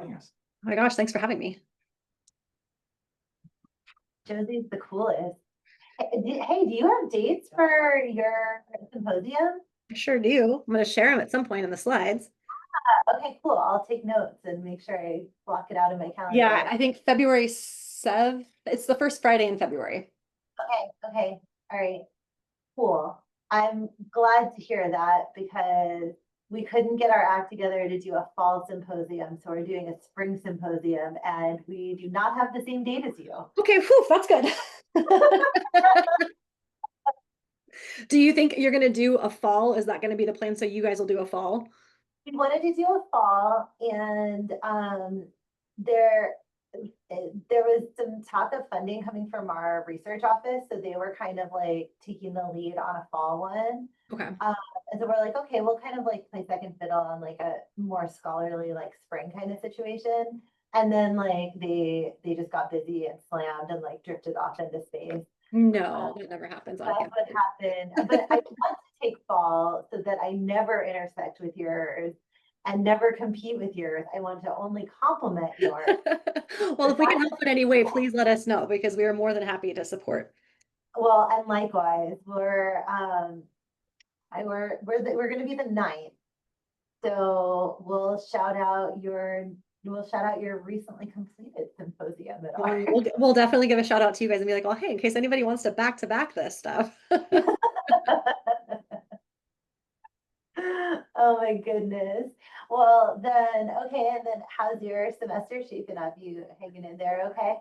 joining us. Oh my gosh, thanks for having me. Josie's the coolest. Hey, do you have dates for your symposium? I sure do. I'm going to share them at some point in the slides. Okay, cool. I'll take notes and make sure I block it out in my calendar. Yeah, I think February 7th. It's the first Friday in February. Okay. All right. Cool. I'm glad to hear that because we couldn't get our act together to do a fall symposium. So we're doing a spring symposium and we do not have the same date as you. Okay, whew, that's good. Do you think you're going to do a fall? Is that going to be the plan? So you guys will do a fall? We wanted to do a fall and there was some talk of funding coming from our research office. So they were kind of like taking the lead on a fall one. Okay. And so we're like, okay, we'll kind of like play second fiddle on like a more scholarly, like spring kind of situation. And then like they just got busy and slammed and like drifted off into space. No, that never happens. That's what happened. But I want to take fall so that I never intersect with yours and never compete with yours. I want to only complement yours. Well, if we can help in any way, please let us know because we are more than happy to support. Well, and likewise, we're going to be the 9th. So we'll shout out your recently completed symposium at ours. We'll definitely give a shout out to you guys and be like, oh, hey, in case anybody wants to back this stuff. Oh my goodness. Well, then, okay. And then how's your semester shaping up? You hanging in there? Okay.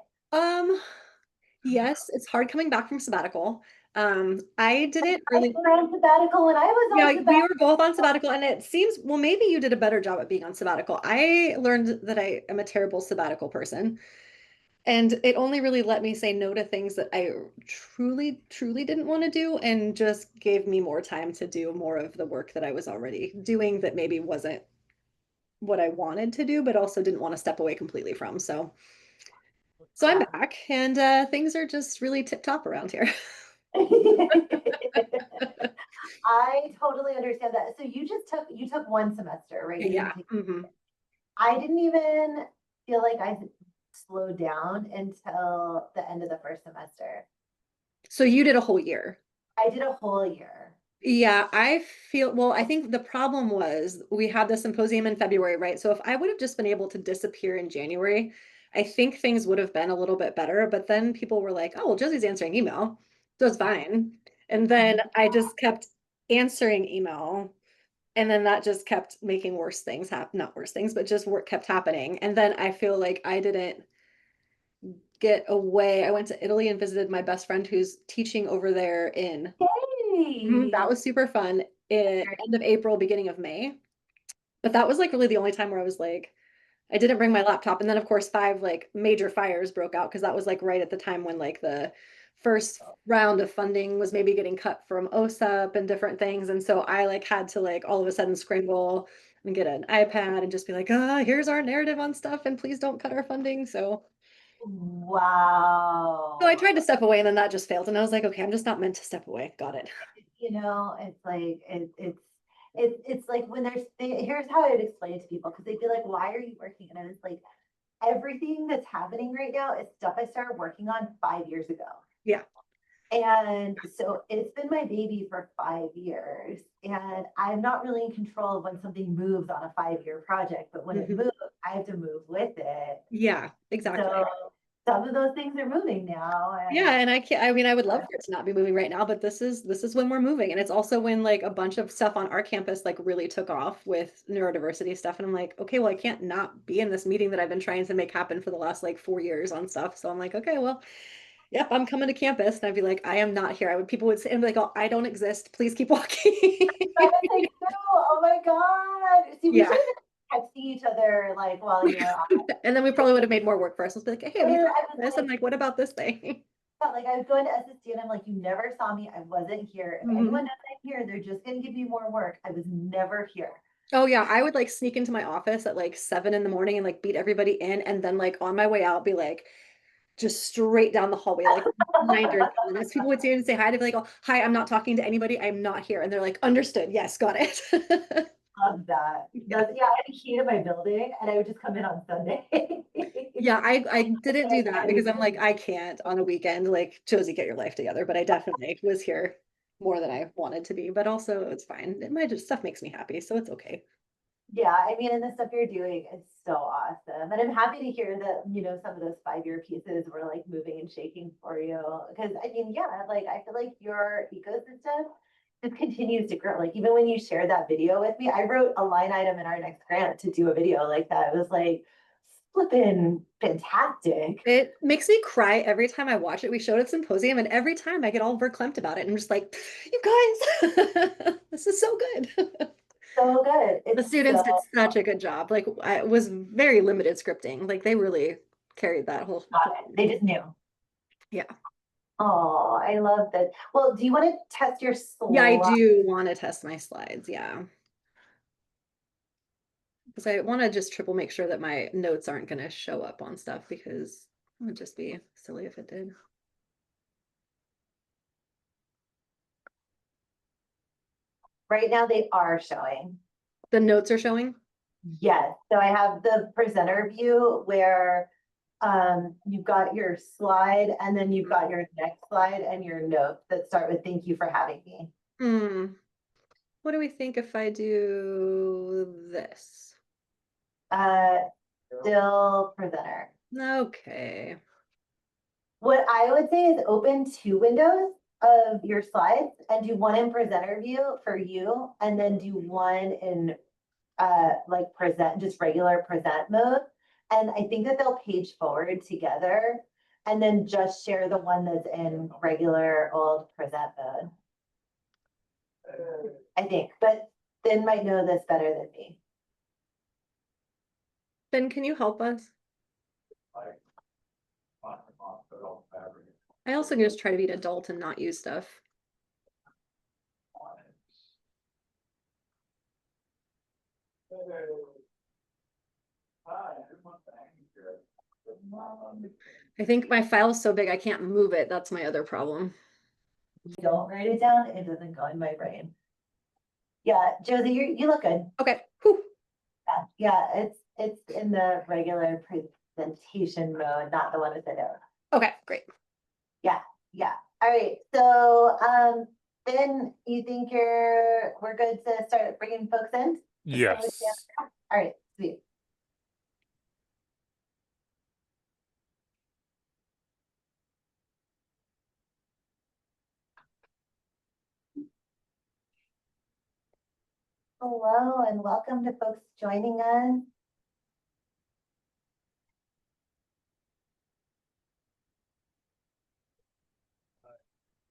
Yes, it's hard coming back from sabbatical. I didn't really. You were on sabbatical when I was on sabbatical. We were both on sabbatical, and it seems, well, maybe you did a better job at being on sabbatical. I learned that I am a terrible sabbatical person. And it only really let me say no to things that I truly didn't want to do and just gave me more time to do more of the work that I was already doing that maybe wasn't what I wanted to do, but also didn't want to step away completely from. So I'm back and things are just really tip top around here. I totally understand that. So you took one semester, right? Yeah. I didn't even feel like I slowed down until the end of the first semester. So you did a whole year? I did a whole year. Yeah, I think the problem was we had the symposium in February, right? So if I would have just been able to disappear in January, I think things would have been a little bit better. But then people were like, oh, well, Josie's answering email, so it's fine. And then I just kept answering email. And then that just kept making worse things happen, not worse things, but just work kept happening. And then I feel like I didn't get away. I went to Italy and visited my best friend who's teaching over there in. Hey. That was super fun. End of April, beginning of May. But that was like really the only time where I was like, I didn't bring my laptop. And then of course 5 like major fires broke out because that was like right at the time when like the first round of funding was maybe getting cut from OSUP and different things. And so I like had to like all of a sudden scramble and get an iPad and just be like, here's our narrative on stuff and please don't cut our funding. So wow. So I tried to step away and then that just failed. And I was like, okay, I'm just not meant to step away. Got it. It's like it's like when here's how I would explain it to people because they'd be like, why are you working? And I was like, everything that's happening right now is stuff I started working on 5 years ago. Yeah. And so it's been my baby for 5 years. And I'm not really in control of when something moves on a 5-year project, but when it moves, I have to move with it. Yeah, exactly. So some of those things are moving now. Yeah, and I would love for it to not be moving right now, but this is when we're moving. And it's also when like a bunch of stuff on our campus like really took off with neurodiversity stuff. And I'm like, okay, well, I can't not be in this meeting that I've been trying to make happen for the last like 4 years on stuff. So I'm like, okay, well, yep, I'm coming to campus. And I'd be like, I am not here. People would say, and be like, oh, I don't exist. Please keep walking. Oh my God. See, we should have texting each other like while you were and then we probably would have made more work for us. Let's be like, hey, have you done this? I'm like, what about this thing? Like I was going to SSD and I'm like, you never saw me. I wasn't here. If anyone knows I'm here, they're just going to give you more work. I was never here. Oh yeah, I would like sneak into my office at like 7 in the morning and like beat everybody in. And then like on my way out, be like, just straight down the hallway, like 900 minutes. People would see and say hi. They'd be like, oh, hi, I'm not talking to anybody. I'm not here. And they're like, understood. Yes, got it. love that. Yeah, I had a key to my building and I would just come in on Sunday. Yeah, I didn't do that because I'm like, I can't on a weekend, like Josie, get your life together. But I definitely was here more than I wanted to be, but also it's fine. My just stuff makes me happy, so it's okay. Yeah, I mean, and the stuff you're doing is so awesome. And I'm happy to hear that, some of those 5-year pieces were like moving and shaking for you. Because I mean, yeah, like I feel like your ecosystem just continues to grow. Like even when you shared that video with me, I wrote a line item in our next grant to do a video like that. It was like flipping fantastic. It makes me cry every time I watch it. We showed at symposium, and every time I get all verklempt about it. And I'm just like, you guys, this is so good. So good. The It's students so did such a good job. Like it was very limited scripting. Like they really carried that whole. got it. They just knew. Yeah. Oh, I love that. Well, do you want to test your Yeah, I slide? do want to test my slides. Yeah. Because I want to just triple make sure that my notes aren't going to show up on stuff because it would just be silly if it did. Right now they are showing. The notes are showing? Yes, so I have the presenter view where you've got your slide and then you've got your next slide and your notes that start with thank you for having me. Hmm. What do we think if I do this? Uh, Still presenter. Okay. What I would say is open 2 windows of your slides and do one in presenter view for you and then do one in like present, just regular present mode. And I think that they'll page forward together and then just share the one that's in regular old present mode. I think, but Ben might know this better than me. Ben, can you help us? I also just try to be an adult and not use stuff. I think my file is so big I can't move it. That's my other problem. Don't write it down, it doesn't go in my brain. Yeah, Josie, you look good. Okay. Whew. Yeah, it's in the regular presentation mode, not the one with the note. Okay, great. Yeah. All right. So, Ben, you think we're good to start bringing folks in? Yes. All right, sweet. Hello and welcome to folks joining us.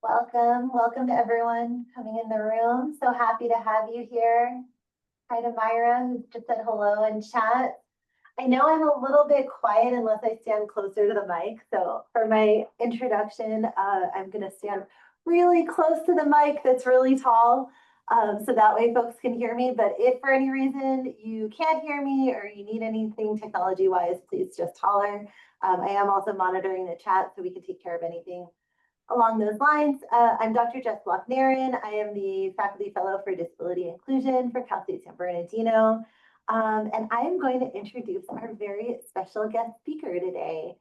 Welcome to everyone coming in the room. So happy to have you here. Hi to Myra, who just said hello in chat. I know I'm a little bit quiet unless I stand closer to the mic. So for my introduction, I'm going to stand really close to the mic that's really tall. So that way folks can hear me. But if for any reason you can't hear me or you need anything technology wise, please just holler. I am also monitoring the chat so we can take care of anything along those lines. I'm Dr. Jess Block-Narin. I am the Faculty Fellow for Disability Inclusion for Cal State San Bernardino. And I am going to introduce our very special guest speaker today.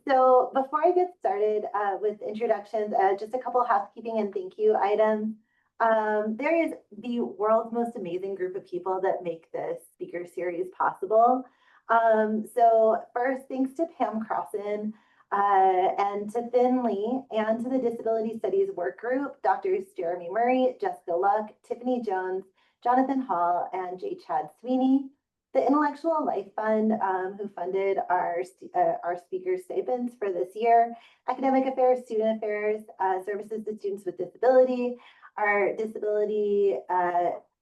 So before I get started with introductions, just a couple of housekeeping and thank you items. There is the world's most amazing group of people that make this speaker series possible. So first, thanks to Pam Crossan, and to Finn Lee, and to the Disability Studies Work Group, Drs. Jeremy Murray, Jessica Luck, Tiffany Jones, Jonathan Hall, and J. Chad Sweeney. The Intellectual Life Fund, who funded our speaker stipends for this year, Academic Affairs, Student Affairs, Services to Students with Disability, our Disability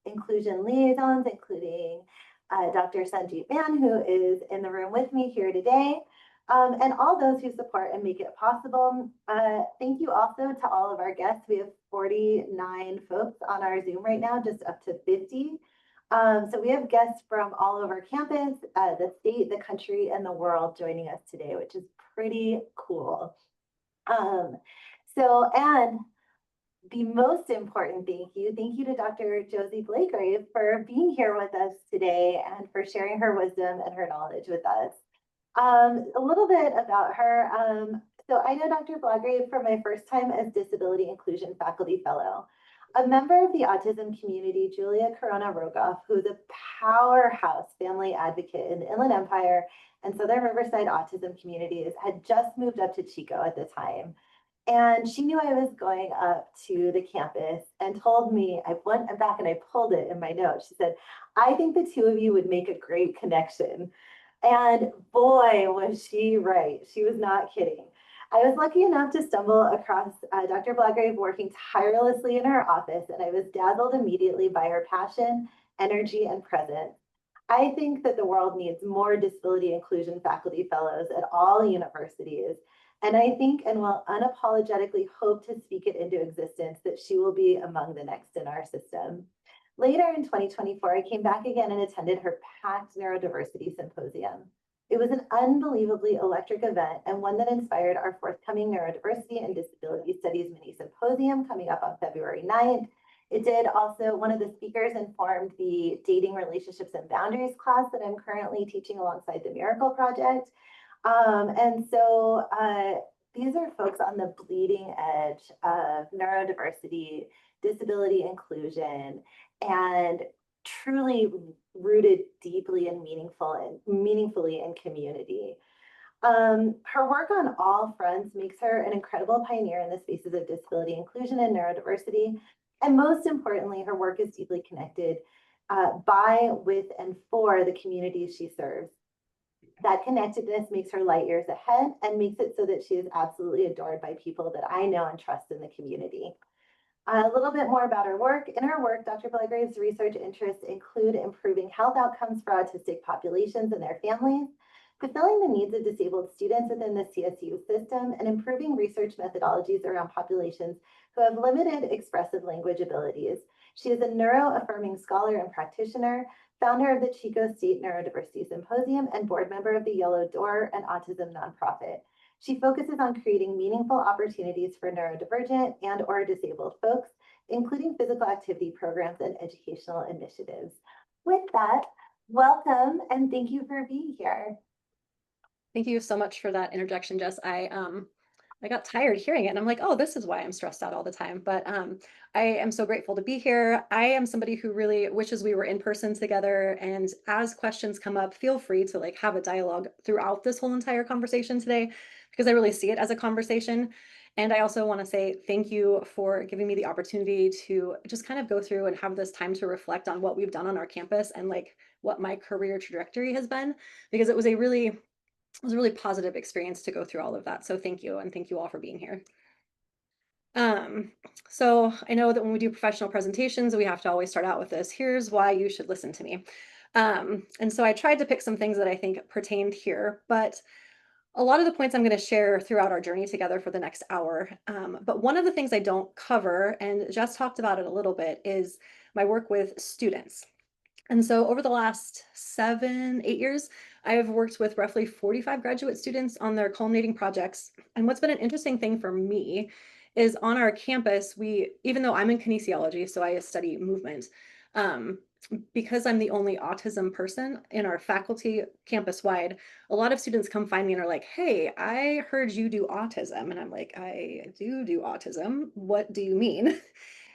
Inclusion Liaisons, including Dr. Sanjeev Mann, who is in the room with me here today, and all those who support and make it possible. Thank you also to all of our guests. We have 49 folks on our Zoom right now, just up to 50. So we have guests from all over campus, the state, the country, and the world joining us today, which is pretty cool. And the most important thank you to Dr. Josie Blagrave for being here with us today and for sharing her wisdom and her knowledge with us. A little bit about her. So I know Dr. Blagrave for my first time as Disability Inclusion Faculty Fellow. A member of the autism community, Julia Corona Rogoff, who's a powerhouse family advocate in the Inland Empire and Southern Riverside autism communities, had just moved up to Chico at the time. And she knew I was going up to the campus and told me, I went back and I pulled it in my notes. She said, I think the two of you would make a great connection. And boy, was she right. She was not kidding. I was lucky enough to stumble across Dr. Blagrave working tirelessly in her office, and I was dazzled immediately by her passion, energy, and presence. I think that the world needs more disability inclusion faculty fellows at all universities. And I think and will unapologetically hope to speak it into existence that she will be among the next in our system. Later in 2024, I came back again and attended her packed neurodiversity symposium. It was an unbelievably electric event and one that inspired our forthcoming neurodiversity and disability studies mini symposium coming up on February 9th. It did also, one of the speakers informed the dating relationships and boundaries class that I'm currently teaching alongside the Miracle Project. These are folks on the bleeding edge of neurodiversity, disability inclusion, and truly rooted deeply and meaningfully in community. Her work on all fronts makes her an incredible pioneer in the spaces of disability inclusion and neurodiversity. And most importantly, her work is deeply connected by, with, and for the communities she serves. That connectedness makes her light years ahead and makes it so that she is absolutely adored by people that I know and trust in the community. A little bit more about her work. In her work, Dr. Blagrave's research interests include improving health outcomes for autistic populations and their families, fulfilling the needs of disabled students within the CSU system, and improving research methodologies around populations who have limited expressive language abilities. She is a neuro-affirming scholar and practitioner, founder of the Chico State Neurodiversity Symposium, and board member of the Yellow Door, an autism nonprofit. She focuses on creating meaningful opportunities for neurodivergent and or disabled folks, including physical activity programs and educational initiatives. With that, welcome and thank you for being here. Thank you so much for that interjection, Jess. I got tired hearing it and I'm like, oh, this is why I'm stressed out all the time. But I am so grateful to be here. I am somebody who really wishes we were in person together. And as questions come up, feel free to like have a dialogue throughout this whole entire conversation today, because I really see it as a conversation. And I also want to say thank you for giving me the opportunity to just kind of go through and have this time to reflect on what we've done on our campus and like what my career trajectory has been, because it was a really positive experience to go through all of that. So thank you. And thank you all for being here. So I know that when we do professional presentations, we have to always start out with this. Here's why you should listen to me. And so I tried to pick some things that I think pertained here, but a lot of the points I'm going to share throughout our journey together for the next hour. But one of the things I don't cover, and Jess talked about it a little bit, is my work with students. And so over the last 7-8 years, I have worked with roughly 45 graduate students on their culminating projects. And what's been an interesting thing for me is on our campus, even though I'm in kinesiology, so I study movement, because I'm the only autism person in our faculty campus wide, a lot of students come find me and are like, hey, I heard you do autism. And I'm like, I do autism. What do you mean?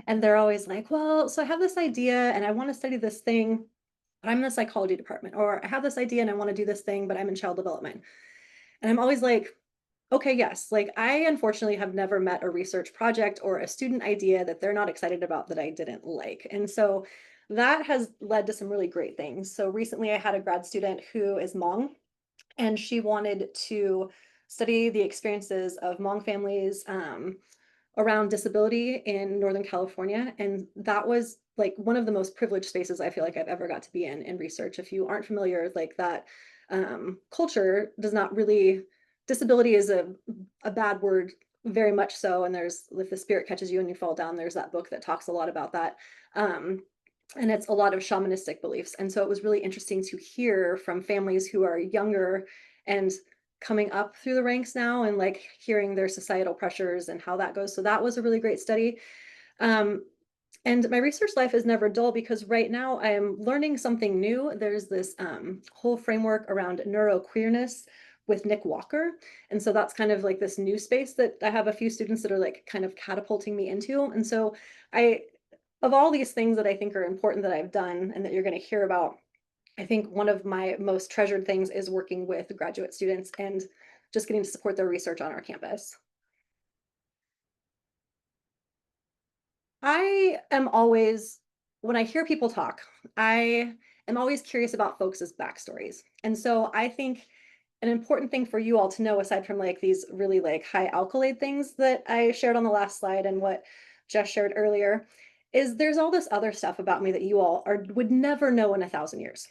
And they're always like, well, so I have this idea and I want to study this thing, but I'm in the psychology department, or I have this idea and I want to do this thing, but I'm in child development. And I'm always like, okay, yes, like I unfortunately have never met a research project or a student idea that they're not excited about that I didn't like. And so that has led to some really great things. So recently I had a grad student who is Hmong, and she wanted to study the experiences of Hmong families around disability in Northern California. And that was like one of the most privileged spaces I feel like I've ever got to be in research. If you aren't familiar, like that culture does not really, disability is a bad word, very much so. And there's, if the spirit catches you and you fall down, there's that book that talks a lot about that. And it's a lot of shamanistic beliefs. And so it was really interesting to hear from families who are younger and coming up through the ranks now and like hearing their societal pressures and how that goes. So that was a really great study. Um, and my research life is never dull because right now I am learning something new. There's this whole framework around neuroqueerness with Nick Walker. And so that's kind of like this new space that I have a few students that are like kind of catapulting me into. And so I, of all these things that I think are important that I've done and that you're going to hear about, I think one of my most treasured things is working with graduate students and just getting to support their research on our campus. I am always, when I hear people talk, I am always curious about folks' backstories. And so I think an important thing for you all to know, aside from like these really like high accolade things that I shared on the last slide and what Jess shared earlier, is there's all this other stuff about me that you all are would never know in 1,000 years.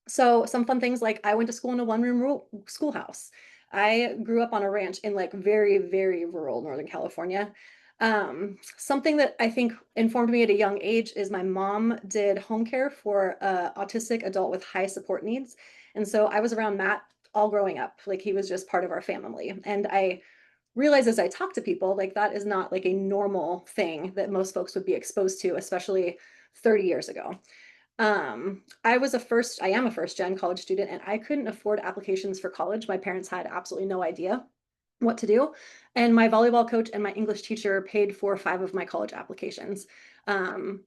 So some fun things like I went to school in a one-room schoolhouse. I grew up on a ranch in like very, very rural Northern California. Something that I think informed me at a young age is my mom did home care for a autistic adult with high support needs. And so I was around Matt all growing up, like he was just part of our family. And I realized as I talk to people, like that is not like a normal thing that most folks would be exposed to, especially 30 years ago. I am a first gen college student and I couldn't afford applications for college. My parents had absolutely no idea what to do. And my volleyball coach and my English teacher paid for 5 of my college applications. Um,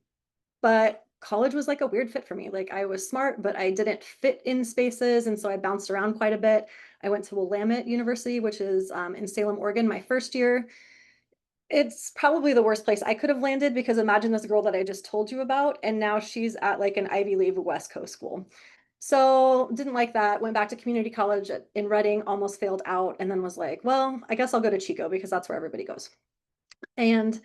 but college was like a weird fit for me. Like I was smart, but I didn't fit in spaces. And so I bounced around quite a bit. I went to Willamette University, which is in Salem, Oregon, my first year. It's probably the worst place I could have landed because imagine this girl that I just told you about, and now she's at like an Ivy League West Coast school. So didn't like that, went back to community college in Reading, almost failed out, and then was like, well, I guess I'll go to Chico because that's where everybody goes. And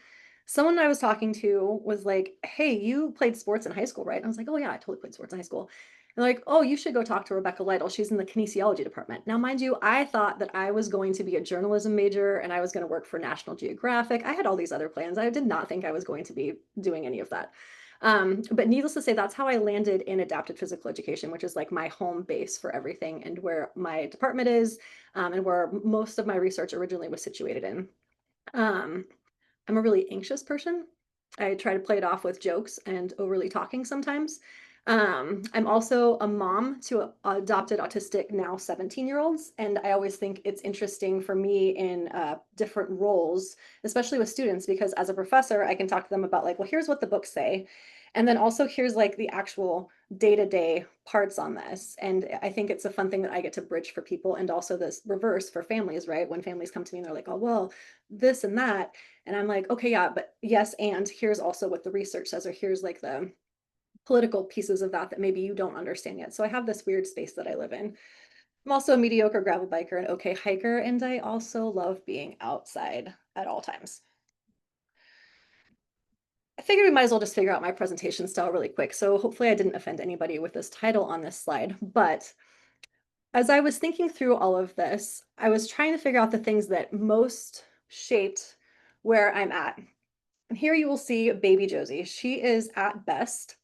someone I was talking to was like, hey, you played sports in high school, right? And I was like, oh yeah, I totally played sports in high school. And like, oh, you should go talk to Rebecca Lytle. She's in the kinesiology department. Now, mind you, I thought that I was going to be a journalism major and I was going to work for National Geographic. I had all these other plans. I did not think I was going to be doing any of that. But needless to say, that's how I landed in adapted physical education, which is like my home base for everything and where my department is, and where most of my research originally was situated in. Um, I'm a really anxious person. I try to play it off with jokes and overly talking sometimes. I'm also a mom to adopted autistic now 17-year-olds, and I always think it's interesting for me in different roles, especially with students, because as a professor, I can talk to them about like, well, here's what the books say, and then also here's like the actual day-to-day parts on this. And I think it's a fun thing that I get to bridge for people, and also this reverse for families, right? When families come to me and they're like, oh, well, this and that. And I'm like, okay, yeah, but yes, and here's also what the research says, or here's like the political pieces of that that maybe you don't understand yet. So I have this weird space that I live in. I'm also a mediocre gravel biker and okay hiker, and I also love being outside at all times. I figured we might as well just figure out my presentation style really quick. So hopefully I didn't offend anybody with this title on this slide. But as I was thinking through all of this, I was trying to figure out the things that most shaped where I'm at. And here you will see baby Josie. She is at best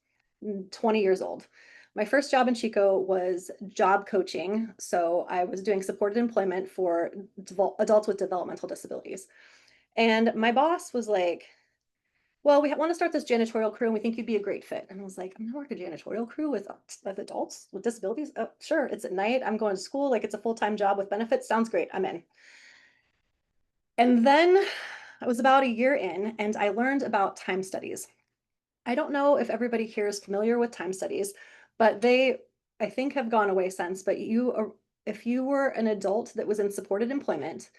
20 years old. My first job in Chico was job coaching. So I was doing supported employment for adults with developmental disabilities. And my boss was like, well, we want to start this janitorial crew and we think you'd be a great fit. And I was like, I'm gonna work a janitorial crew with adults with disabilities. Oh, sure, it's at night. I'm going to school. Like it's a full-time job with benefits. Sounds great. I'm in. And then I was about a year in and I learned about time studies. I don't know if everybody here is familiar with time studies, but they, I think, have gone away since. But if you were an adult that was in supported employment,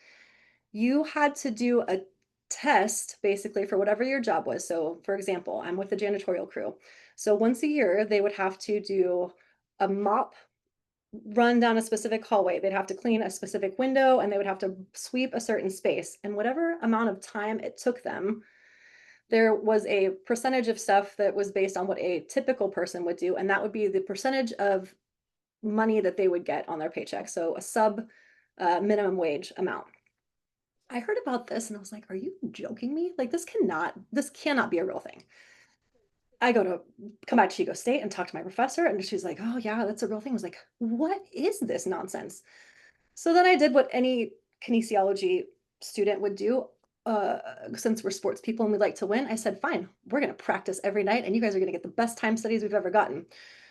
you had to do a test basically for whatever your job was. So, for example, I'm with the janitorial crew. So, once a year, they would have to do a mop run down a specific hallway. They'd have to clean a specific window and they would have to sweep a certain space. And whatever amount of time it took them, there was a percentage of stuff that was based on what a typical person would do. And that would be the percentage of money that they would get on their paycheck. So a sub minimum wage amount. I heard about this and I was like, are you joking me? Like this cannot be a real thing. I go to come back to Chico State and talk to my professor, and she's like, oh yeah, that's a real thing. I was like, what is this nonsense? So then I did what any kinesiology student would do. since we're sports people and we like to win, I said, fine, we're going to practice every night and you guys are going to get the best time studies we've ever gotten.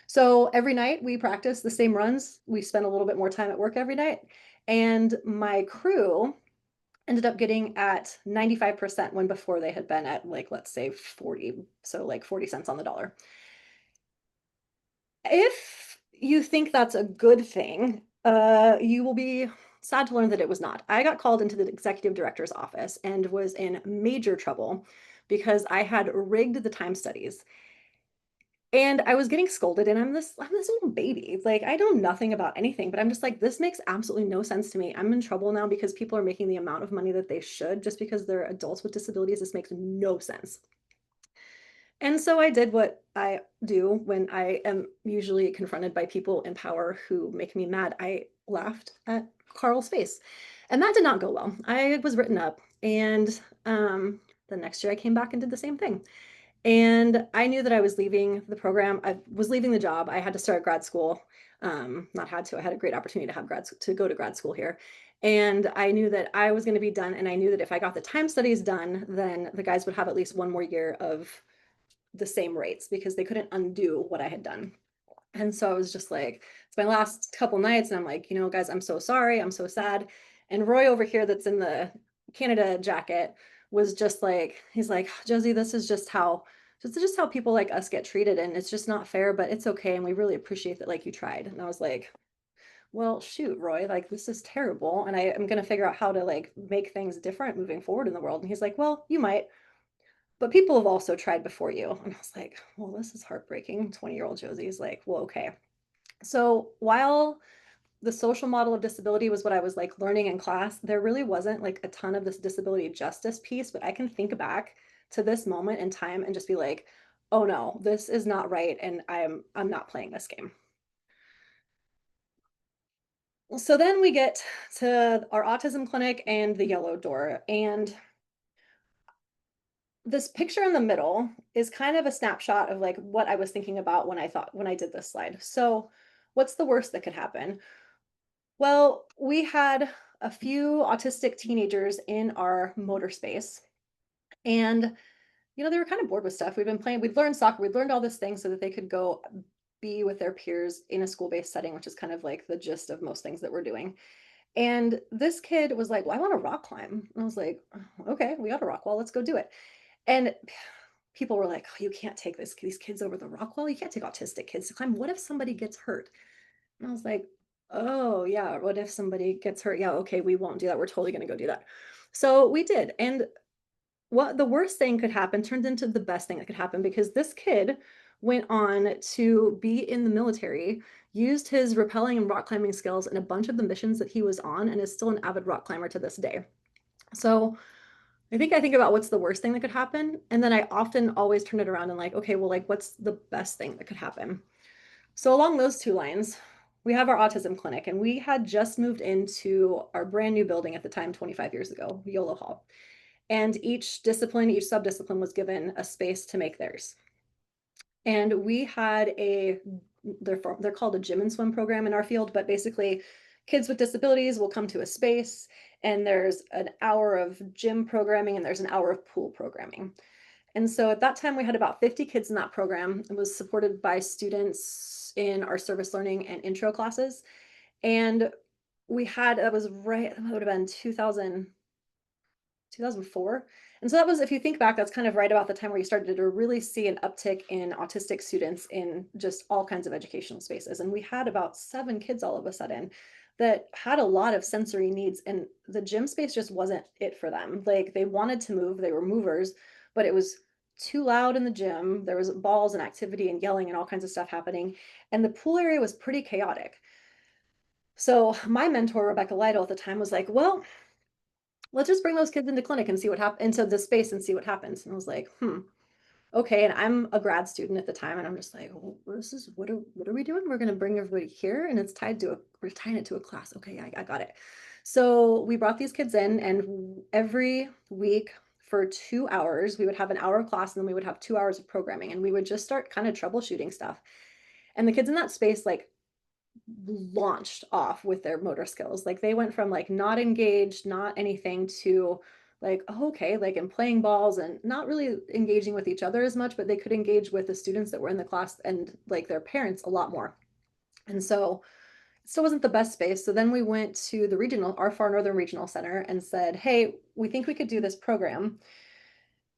So every night we practice the same runs. We spend a little bit more time at work every night. And my crew ended up getting at 95% when before they had been at like, let's say 40. So like 40 cents on the dollar. If you think that's a good thing, you will be sad to learn that it was not. I got called into the executive director's office and was in major trouble because I had rigged the time studies. And I was getting scolded, and I'm this little baby. Like, I know nothing about anything, but I'm just like, this makes absolutely no sense to me. I'm in trouble now because people are making the amount of money that they should just because they're adults with disabilities. This makes no sense. And so I did what I do when I am usually confronted by people in power who make me mad. I laughed at Carl's face. And that did not go well. I was written up. And the next year I came back and did the same thing. And I knew that I was leaving the program. I was leaving the job. I had to start grad school. Not had to, I had a great opportunity to have to go to grad school here. And I knew that I was going to be done. And I knew that if I got the time studies done, then the guys would have at least one more year of the same rates because they couldn't undo what I had done. And so I was just like, it's my last couple nights. And I'm like, guys, I'm so sorry. I'm so sad. And Roy over here, that's in the Canada jacket, was just like, he's like, Josie, this is just how people like us get treated. And it's just not fair, but it's okay. And we really appreciate that, like, you tried. And I was like, well, shoot, Roy, like, this is terrible. And I am going to figure out how to like make things different moving forward in the world. And he's like, well, you might, but people have also tried before you. And I was like, well, this is heartbreaking. 20-year-old Josie's like, well, okay. So while the social model of disability was what I was like learning in class, there really wasn't like a ton of this disability justice piece, but I can think back to this moment in time and just be like, oh no, this is not right. And I'm not playing this game. So then we get to our autism clinic and the yellow door. And this picture in the middle is kind of a snapshot of like what I was thinking about when I did this slide. So what's the worst that could happen? Well, we had a few autistic teenagers in our motor space, and they were kind of bored with stuff. We'd learned soccer, we'd learned all this thing so that they could go be with their peers in a school-based setting, which is kind of like the gist of most things that we're doing. And this kid was like, well, I want to rock climb. And I was like, okay, we got a rock wall, let's go do it. And people were like, oh, you can't take these kids over the rock wall. You can't take autistic kids to climb. What if somebody gets hurt? And I was like, oh, yeah. What if somebody gets hurt? Yeah, okay, we won't do that. We're totally going to go do that. So we did. And what the worst thing could happen turned into the best thing that could happen because this kid went on to be in the military, used his rappelling and rock climbing skills in a bunch of the missions that he was on, and is still an avid rock climber to this day. So I think about what's the worst thing that could happen. And then I often always turn it around and like, okay, well, like, what's the best thing that could happen? So along those two lines, we have our autism clinic, and we had just moved into our brand new building at the time, 25 years ago, YOLO Hall. And each discipline, each subdiscipline was given a space to make theirs. And we had they're called a gym and swim program in our field, but basically kids with disabilities will come to a space and there's an hour of gym programming and there's an hour of pool programming. And so at that time we had about 50 kids in that program. It was supported by students in our service learning and intro classes. And that would have been 2004. And so that was, if you think back, that's kind of right about the time where you started to really see an uptick in autistic students in just all kinds of educational spaces. And we had about 7 kids all of a sudden that had a lot of sensory needs, and the gym space just wasn't it for them. Like, they wanted to move, they were movers, but it was too loud in the gym. There was balls and activity and yelling and all kinds of stuff happening. And the pool area was pretty chaotic. So my mentor, Rebecca Lytle, at the time was like, well, let's just bring those kids into clinic and see what happens, into the space and see what happens. And I was like, okay. And I'm a grad student at the time, and I'm just like, well, what are we doing? We're going to bring everybody here, and we're tying it to a class. Okay, I got it. So we brought these kids in, and every week for 2 hours, we would have an hour of class, and then we would have 2 hours of programming, and we would just start kind of troubleshooting stuff. And the kids in that space, like, launched off with their motor skills. Like, they went from like not engaged, not anything, to like, oh, okay, like and playing balls and not really engaging with each other as much, but they could engage with the students that were in the class and like their parents a lot more. And so it still wasn't the best space. So then we went to the regional, our Far Northern Regional Center, and said, hey, we think we could do this program.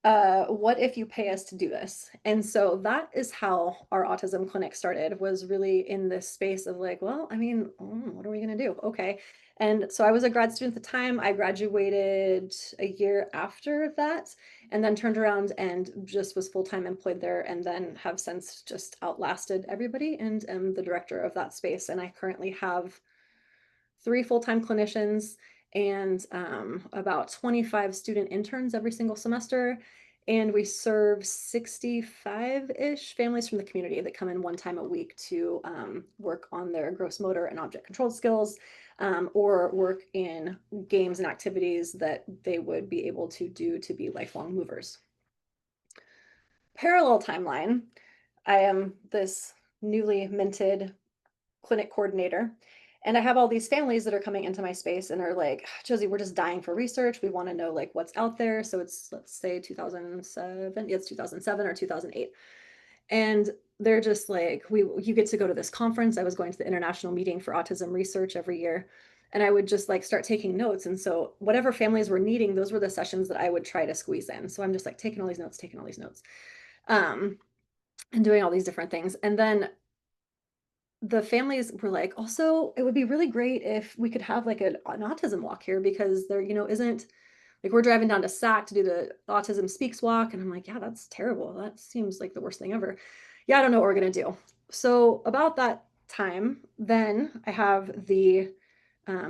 What if you pay us to do this? And so that is how our autism clinic started, was really in this space of like, well, I mean, what are we going to do? Okay. And so I was a grad student at the time. I graduated a year after that and then turned around and just was full-time employed there, and then have since just outlasted everybody and am the director of that space. And I currently have 3 full-time clinicians and about 25 student interns every single semester. And we serve 65-ish families from the community that come in 1 time a week to work on their gross motor and object control skills, or work in games and activities that they would be able to do to be lifelong movers. Parallel timeline, I am this newly minted clinic coordinator. And I have all these families that are coming into my space and are like, Josie, we're just dying for research. We want to know like what's out there. So it's, let's say 2007, it's 2007 or 2008. And they're just like, you get to go to this conference. I was going to the International Meeting for Autism Research every year. And I would just like start taking notes. And so whatever families were needing, those were the sessions that I would try to squeeze in. So I'm just like taking all these notes, um, and doing all these different things. And then the families were like, also, it would be really great if we could have like an autism walk here, because there, isn't like, we're driving down to SAC to do the Autism Speaks walk. And I'm like, yeah, that's terrible. That seems like the worst thing ever. Yeah, I don't know what we're going to do. So about that time, then I have the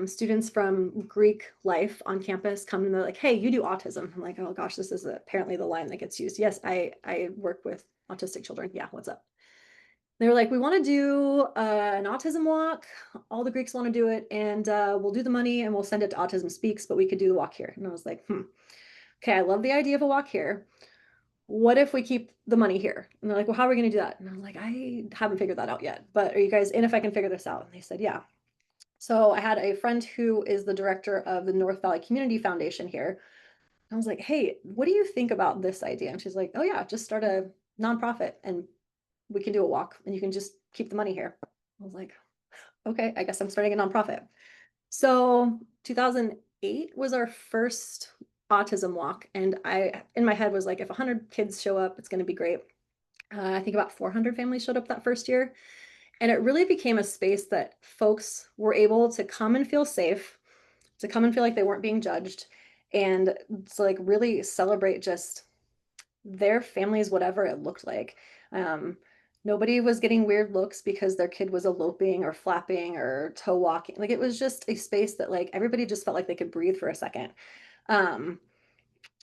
students from Greek life on campus come and they're like, hey, you do autism. I'm like, oh gosh, this is apparently the line that gets used. Yes, I work with autistic children. Yeah, what's up? They were like, we want to do an autism walk. All the Greeks want to do it, and we'll do the money and we'll send it to Autism Speaks, but we could do the walk here. And I was like, okay, I love the idea of a walk here. What if we keep the money here? And they're like, well, how are we going to do that? And I'm like, I haven't figured that out yet, but are you guys in if I can figure this out? And they said, yeah. So I had a friend who is the director of the North Valley Community Foundation here. I was like, hey, what do you think about this idea? And she's like, oh yeah, just start a nonprofit and we can do a walk and you can just keep the money here. I was like, okay, I guess I'm starting a nonprofit. So 2008 was our first autism walk. And I, in my head, was like, if 100 kids show up, it's going to be great. I think about 400 families showed up that first year. And it really became a space that folks were able to come and feel safe, to come and feel like they weren't being judged, and to like really celebrate just their families, whatever it looked like. Um, Nobody was getting weird looks because their kid was eloping or flapping or toe walking. Like, it was just a space that like everybody just felt like they could breathe for a second. Um,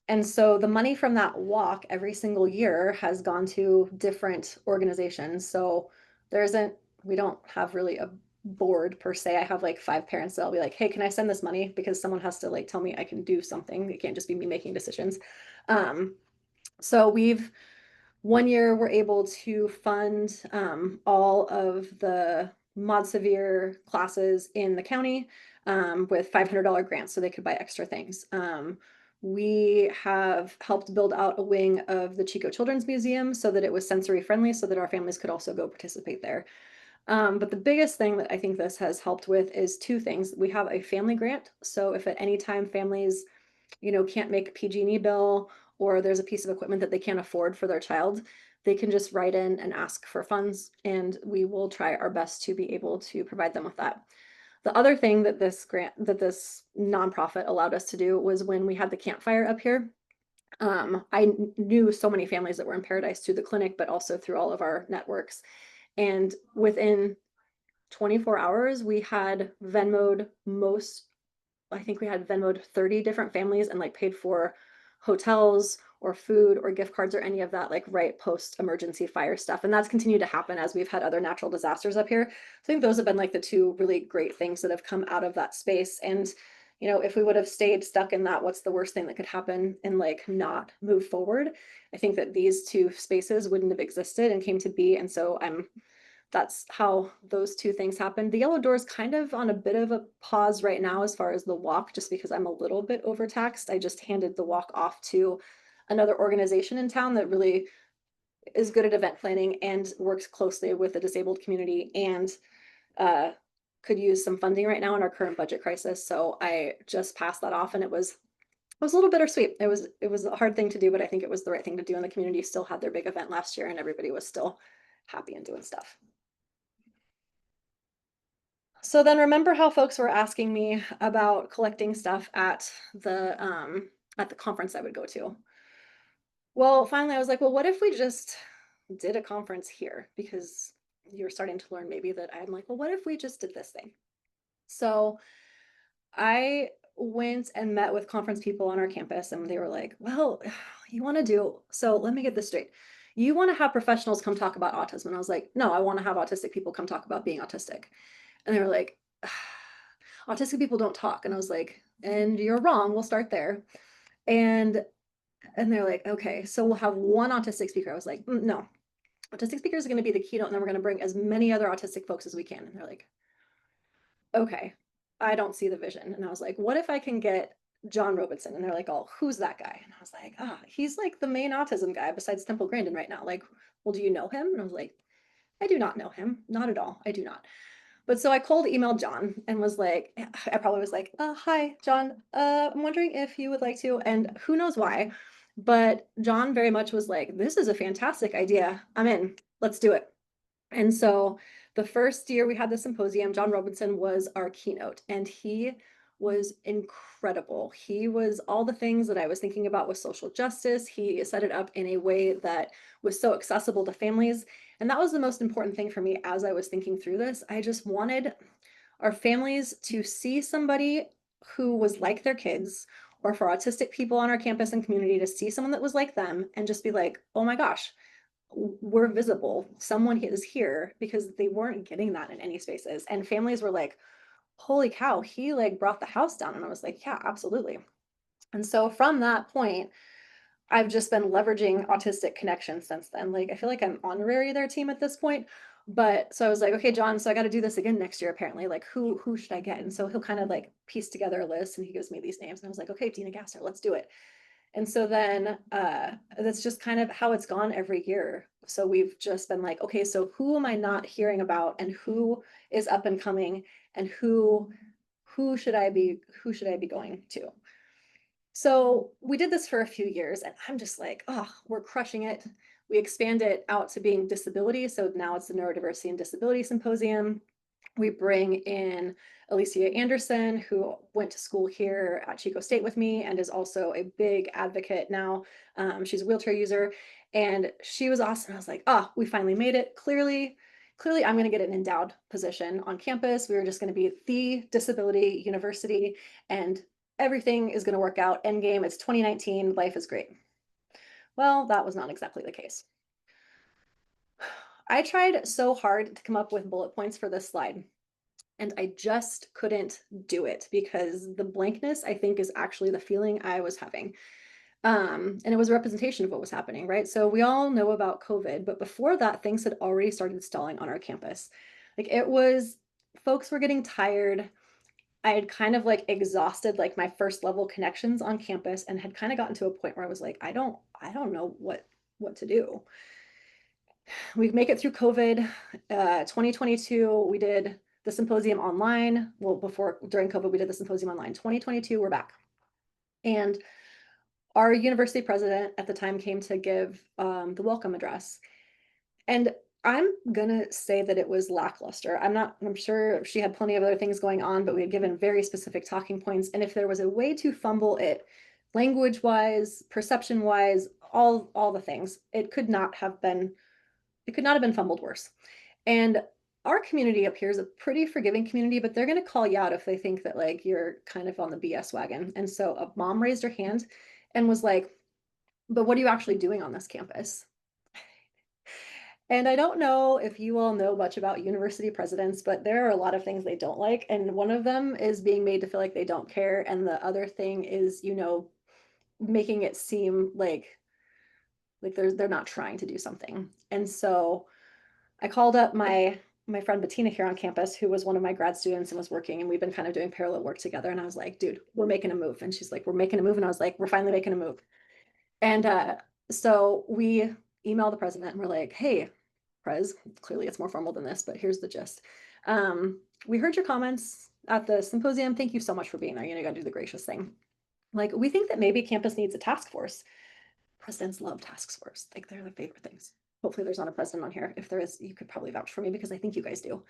and so the money from that walk every single year has gone to different organizations. So there isn't, we don't have really a board per se. I have like 5 parents that'll be like, hey, can I send this money? Because someone has to like tell me I can do something. It can't just be me making decisions. So we've 1 year we're able to fund all of the mod severe classes in the county with $500 grants so they could buy extra things. We have helped build out a wing of the Chico Children's Museum so that it was sensory friendly so that our families could also go participate there. But the biggest thing that I think this has helped with is 2 things. We have a family grant. So if at any time families can't make a PG&E bill, or there's a piece of equipment that they can't afford for their child, they can just write in and ask for funds, and we will try our best to be able to provide them with that. The other thing that this nonprofit allowed us to do was when we had the campfire up here. I knew so many families that were in Paradise through the clinic, but also through all of our networks. And within 24 hours, we had Venmoed I think we had Venmoed 30 different families and like paid for hotels or food or gift cards or any of that, like right post emergency fire stuff. And that's continued to happen as we've had other natural disasters up here. So I think those have been like the 2 really great things that have come out of that space. And, if we would have stayed stuck in that, what's the worst thing that could happen and like not move forward? I think that these 2 spaces wouldn't have existed and came to be. And so I'm that's how those two things happened. The yellow door is kind of on a bit of a pause right now as far as the walk, just because I'm a little bit overtaxed. I just handed the walk off to another organization in town that really is good at event planning and works closely with the disabled community and uh, could use some funding right now in our current budget crisis. So I just passed that off, and it was a little bittersweet. It was a hard thing to do, but I think it was the right thing to do. And the community still had their big event last year, and everybody was still happy and doing stuff. So then remember how folks were asking me about collecting stuff at the conference I would go to? Well, finally I was like, well, what if we just did a conference here? Because you're starting to learn maybe that I'm like, well, what if we just did this thing? So I went and met with conference people on our campus, and they were like, well, you want to do, so let me get this straight. You want to have professionals come talk about autism. And I was like, no, I want to have autistic people come talk about being autistic. And they were like, autistic people don't talk. And I was like, and you're wrong. We'll start there. And and they're like, okay, so we'll have one autistic speaker. I was like, no, autistic speakers are going to be the keynote, and then we're going to bring as many other autistic folks as we can. And they're like, okay, I don't see the vision. And I was like, what if I can get John Robinson? And they're like, oh, who's that guy? And I was like, he's like the main autism guy besides Temple Grandin right now. Like, well, do you know him? And I was like, I do not know him. Not at all. I do not. But so I cold emailed John and was like, I probably was like, hi, John. I'm wondering if you would like to, and who knows why, but John very much was like, this is a fantastic idea. I'm in. Let's do it. And so the first year we had the symposium, John Robinson was our keynote, and he was incredible. He was all the things that I was thinking about with social justice. He set it up in a way that was so accessible to families. And that was the most important thing for me as I was thinking through this. I just wanted our families to see somebody who was like their kids, or for autistic people on our campus and community to see someone that was like them and just be like, oh my gosh, we're visible. Someone is here, because they weren't getting that in any spaces. And families were like, holy cow, he like brought the house down. And I was like, yeah, absolutely. And so from that point, I've just been leveraging autistic connections since then. Like, I feel like I'm honorary their team at this point. But so I was like, okay, John, so I got to do this again next year, apparently. Like, who should I get? And so he'll kind of like piece together a list, and he gives me these names. And I was like, okay, Dina Gasser, let's do it. And so then that's just kind of how it's gone every year. So we've just been like, okay, so who am I not hearing about, and who is up and coming, and who should I be going to? So we did this for a few years, and I'm just like, oh, we're crushing it. We expand it out to being disability. So now it's the Neurodiversity and Disability Symposium. We bring in Alicia Anderson, who went to school here at Chico State with me and is also a big advocate now. She's a wheelchair user, and she was awesome. I was like, we finally made it. Clearly, I'm going to get an endowed position on campus. We were just going to be the disability university, and everything is going to work out. Endgame, it's 2019. Life is great. Well, that was not exactly the case. I tried so hard to come up with bullet points for this slide, and I just couldn't do it, because the blankness, I think, is actually the feeling I was having. And it was a representation of what was happening, right? So we all know about COVID, but before that, things had already started stalling on our campus. Like, folks were getting tired. I had kind of like exhausted like my first level connections on campus, and had kind of gotten to a point where I was like, I don't know what to do. We make it through COVID. 2022, we did the symposium online. Well, during COVID, we did the symposium online. 2022, we're back. And our university president at the time came to give the welcome address. And I'm gonna say that it was lackluster. I'm sure she had plenty of other things going on, but we had given very specific talking points. And if there was a way to fumble it, language wise, perception wise, all the things, it could not have been fumbled worse. And our community up here is a pretty forgiving community, but they're going to call you out if they think that like you're kind of on the BS wagon. And so a mom raised her hand and was like, but what are you actually doing on this campus? And I don't know if you all know much about university presidents, but there are a lot of things they don't like. And one of them is being made to feel like they don't care. And the other thing is, making it seem like they're not trying to do something. And so I called up my friend Bettina here on campus, who was one of my grad students and was working, and we've been kind of doing parallel work together. And I was like, dude, we're making a move. And she's like, we're making a move. And I was like, we're finally making a move. And so we emailed the president and we're like, hey, Prez, clearly it's more formal than this, but here's the gist. We heard your comments at the symposium. Thank you so much for being there. You know, you gotta do the gracious thing. Like, we think that maybe campus needs a task force. Presidents love task force. Like, they're the favorite things. Hopefully there's not a president on here. If there is, you could probably vouch for me because I think you guys do.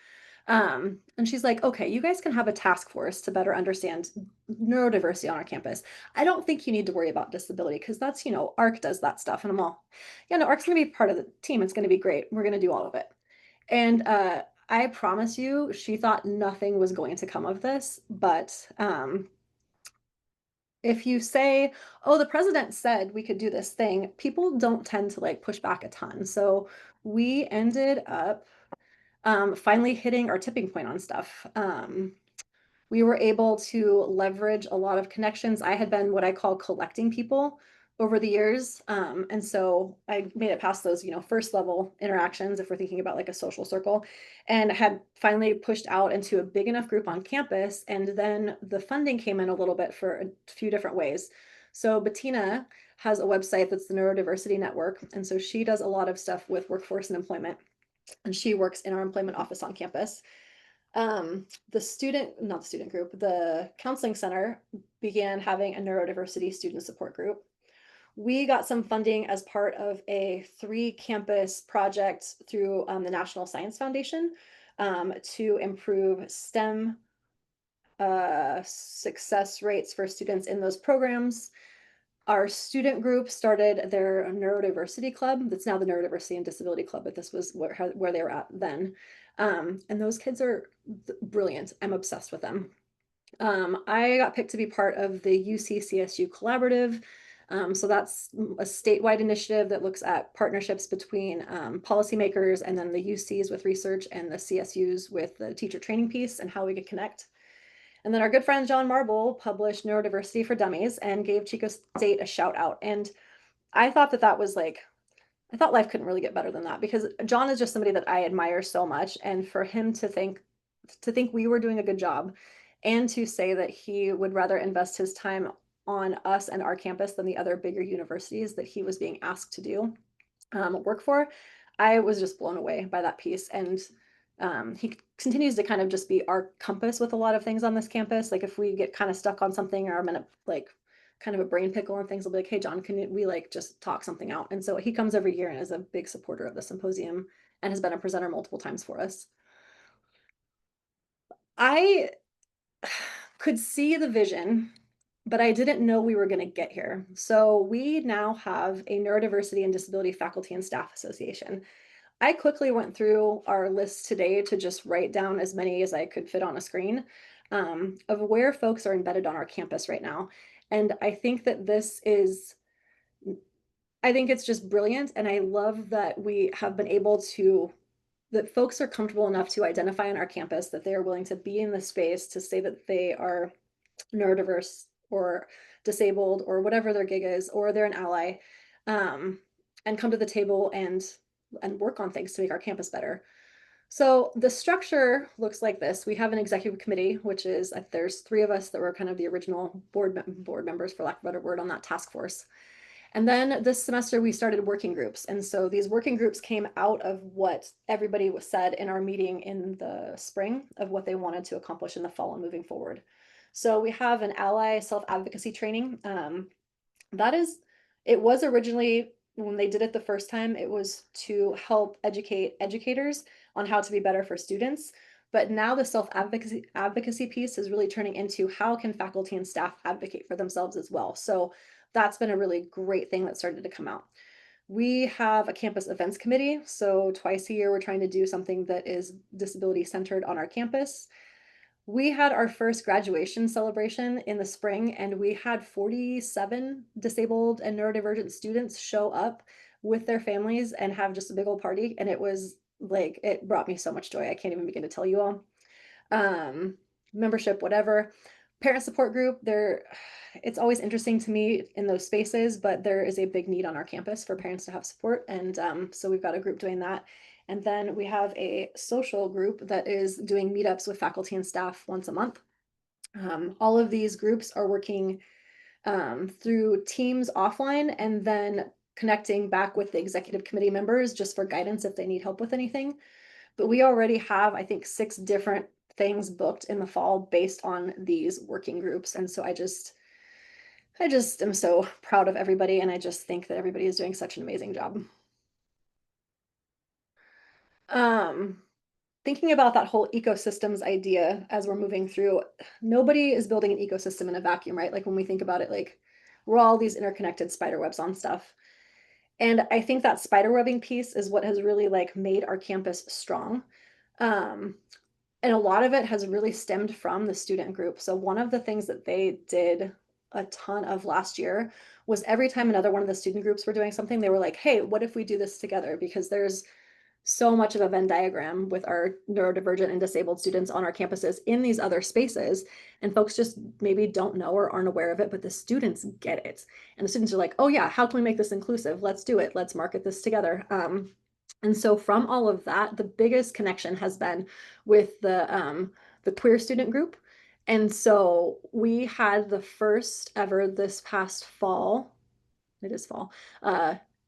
And she's like, okay, you guys can have a task force to better understand neurodiversity on our campus. I don't think you need to worry about disability because that's, you know, ARC does that stuff. And I'm all, yeah, no, ARC's gonna be part of the team. It's gonna be great. We're gonna do all of it. And I promise you, she thought nothing was going to come of this, but if you say, oh, the president said we could do this thing, people don't tend to like push back a ton. So we ended up finally hitting our tipping point on stuff. We were able to leverage a lot of connections. I had been what I call collecting people over the years. And so I made it past those, you know, first level interactions, if we're thinking about like a social circle, and had finally pushed out into a big enough group on campus. And then the funding came in a little bit for a few different ways. So Bettina has a website that's the Neurodiversity Network. And so she does a lot of stuff with workforce and employment. And she works in our employment office on campus. The student, not the student group, the counseling center began having a neurodiversity student support group. We got some funding as part of a 3-campus project through the National Science Foundation to improve STEM success rates for students in those programs. Our student group started their neurodiversity club. That's now the Neurodiversity and Disability Club, but this was where they were at then. And those kids are brilliant. I'm obsessed with them. I got picked to be part of the UC CSU collaborative. So that's a statewide initiative that looks at partnerships between policymakers and then the UCs with research and the CSUs with the teacher training piece and how we could connect. And then our good friend John Marble published Neurodiversity for Dummies and gave Chico State a shout out. And I thought that was like, I thought life couldn't really get better than that because John is just somebody that I admire so much. And for him to think we were doing a good job and to say that he would rather invest his time on us and our campus than the other bigger universities that he was being asked to do work for, I was just blown away by that piece. And he continues to kind of just be our compass with a lot of things on this campus. Like if we get kind of stuck on something or I'm in a like kind of a brain pickle and things, will be like, hey, John, can we like just talk something out? And so he comes every year and is a big supporter of the symposium and has been a presenter multiple times for us. I could see the vision, but I didn't know we were going to get here. So we now have a Neurodiversity and Disability Faculty and Staff Association. I quickly went through our list today to just write down as many as I could fit on a screen of where folks are embedded on our campus right now. And I think that I think it's just brilliant. And I love that we have been able to, that folks are comfortable enough to identify on our campus that they are willing to be in the space to say that they are neurodiverse or disabled or whatever their gig is, or they're an ally, and come to the table and work on things to make our campus better. So the structure looks like this. We have an executive committee, which is there's 3 of us that were kind of the original board members, for lack of a better word, on that task force. And then this semester we started working groups. And so these working groups came out of what everybody was said in our meeting in the spring of what they wanted to accomplish in the fall and moving forward. So we have an ally self-advocacy training. It was originally, when they did it the first time, it was to help educate educators on how to be better for students. But now the self-advocacy piece is really turning into how can faculty and staff advocate for themselves as well. So that's been a really great thing that started to come out. We have a campus events committee. So twice a year, we're trying to do something that is disability centered on our campus. We had our first graduation celebration in the spring, and we had 47 disabled and neurodivergent students show up with their families and have just a big old party. And it was like, it brought me so much joy. I can't even begin to tell you all. Membership, whatever. Parent support group, it's always interesting to me in those spaces, but there is a big need on our campus for parents to have support. And so we've got a group doing that. And then we have a social group that is doing meetups with faculty and staff once a month. All of these groups are working through Teams offline and then connecting back with the executive committee members just for guidance if they need help with anything. But we already have, I think, 6 different things booked in the fall based on these working groups. And so I just am so proud of everybody, and I just think that everybody is doing such an amazing job. Um, Thinking about that whole ecosystems idea as we're moving through, nobody is building an ecosystem in a vacuum, right? Like when we think about it, like we're all these interconnected spider webs on stuff. And I think that spider webbing piece is what has really like made our campus strong. Um, and a lot of it has really stemmed from the student group. So one of the things that they did a ton of last year was every time another one of the student groups were doing something, they were like, hey, what if we do this together? Because there's so much of a Venn diagram with our neurodivergent and disabled students on our campuses in these other spaces. And folks just maybe don't know or aren't aware of it, but the students get it. And the students are like, oh yeah, how can we make this inclusive? Let's do it. Let's market this together. And so from all of that, the biggest connection has been with the queer student group. And so we had the first ever this past fall, it is fall,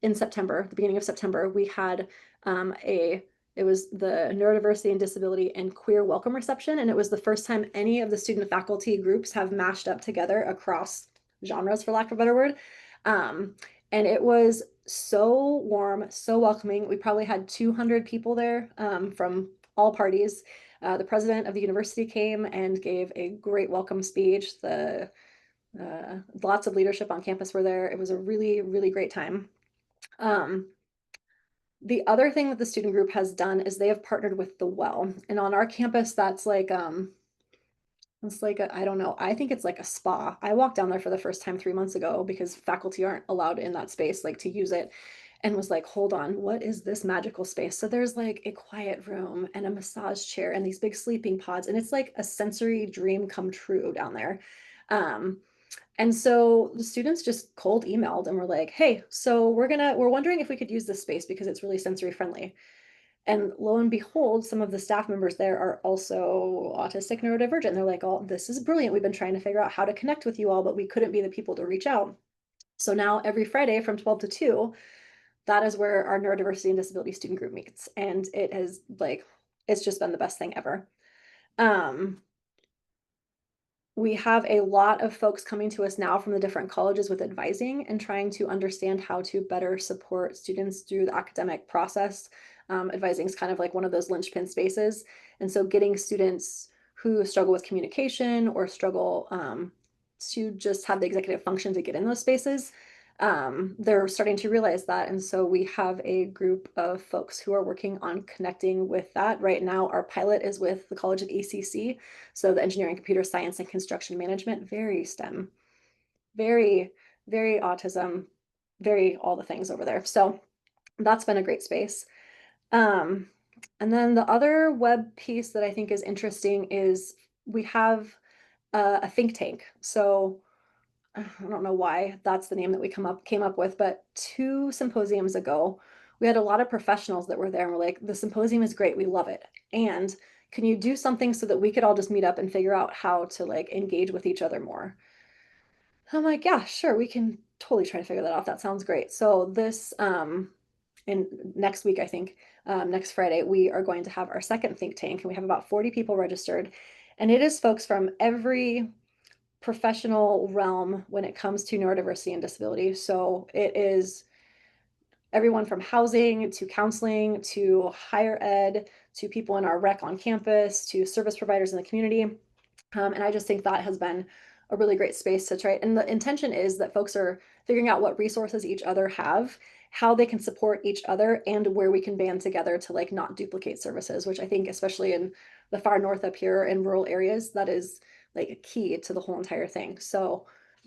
in September, the beginning of September, we had it was the Neurodiversity and Disability and Queer Welcome Reception. And it was the first time any of the student faculty groups have mashed up together across genres, for lack of a better word. And it was so warm, so welcoming. We probably had 200 people there from all parties. The president of the university came and gave a great welcome speech. Lots of leadership on campus were there. It was a really, really great time. Um, the other thing that the student group has done is they have partnered with the Well. And on our campus, that's like it's like I don't know, I think it's like a spa. I walked down there for the first time 3 months ago because faculty aren't allowed in that space like to use it, and was like, hold on, what is this magical space? So there's like a quiet room and a massage chair and these big sleeping pods, and it's like a sensory dream come true down there. Um, and so the students just cold emailed and were like, hey, so we're wondering if we could use this space because it's really sensory friendly. And lo and behold, some of the staff members there are also autistic neurodivergent. And they're like, oh, this is brilliant. We've been trying to figure out how to connect with you all, but we couldn't be the people to reach out. So now every Friday from 12 to 2, that is where our neurodiversity and disability student group meets. And it has like, it's just been the best thing ever. Um, we have a lot of folks coming to us now from the different colleges with advising and trying to understand how to better support students through the academic process. Advising is kind of like one of those linchpin spaces. And so getting students who struggle with communication or struggle to just have the executive function to get in those spaces, they're starting to realize that. And so we have a group of folks who are working on connecting with that. Right now, our pilot is with the College of ACC. So the engineering, computer science, and construction management, very STEM, very, very autism, very all the things over there. So that's been a great space. Um, and then the other web piece that I think is interesting is we have a think tank. So I don't know why that's the name that we came up with, but 2 symposiums ago, we had a lot of professionals that were there and were like, the symposium is great, we love it. And can you do something so that we could all just meet up and figure out how to like engage with each other more? I'm like, yeah, sure, we can totally try to figure that out. That sounds great. So this in next week, I think, next Friday, we are going to have our second think tank, and we have about 40 people registered. And it is folks from every professional realm when it comes to neurodiversity and disability. So it is everyone from housing to counseling to higher ed to people in our rec on campus to service providers in the community. And I just think that has been a really great space to try. And the intention is that folks are figuring out what resources each other have, how they can support each other, and where we can band together to like not duplicate services, which I think, especially in the far north up here in rural areas, that is like a key to the whole entire thing. So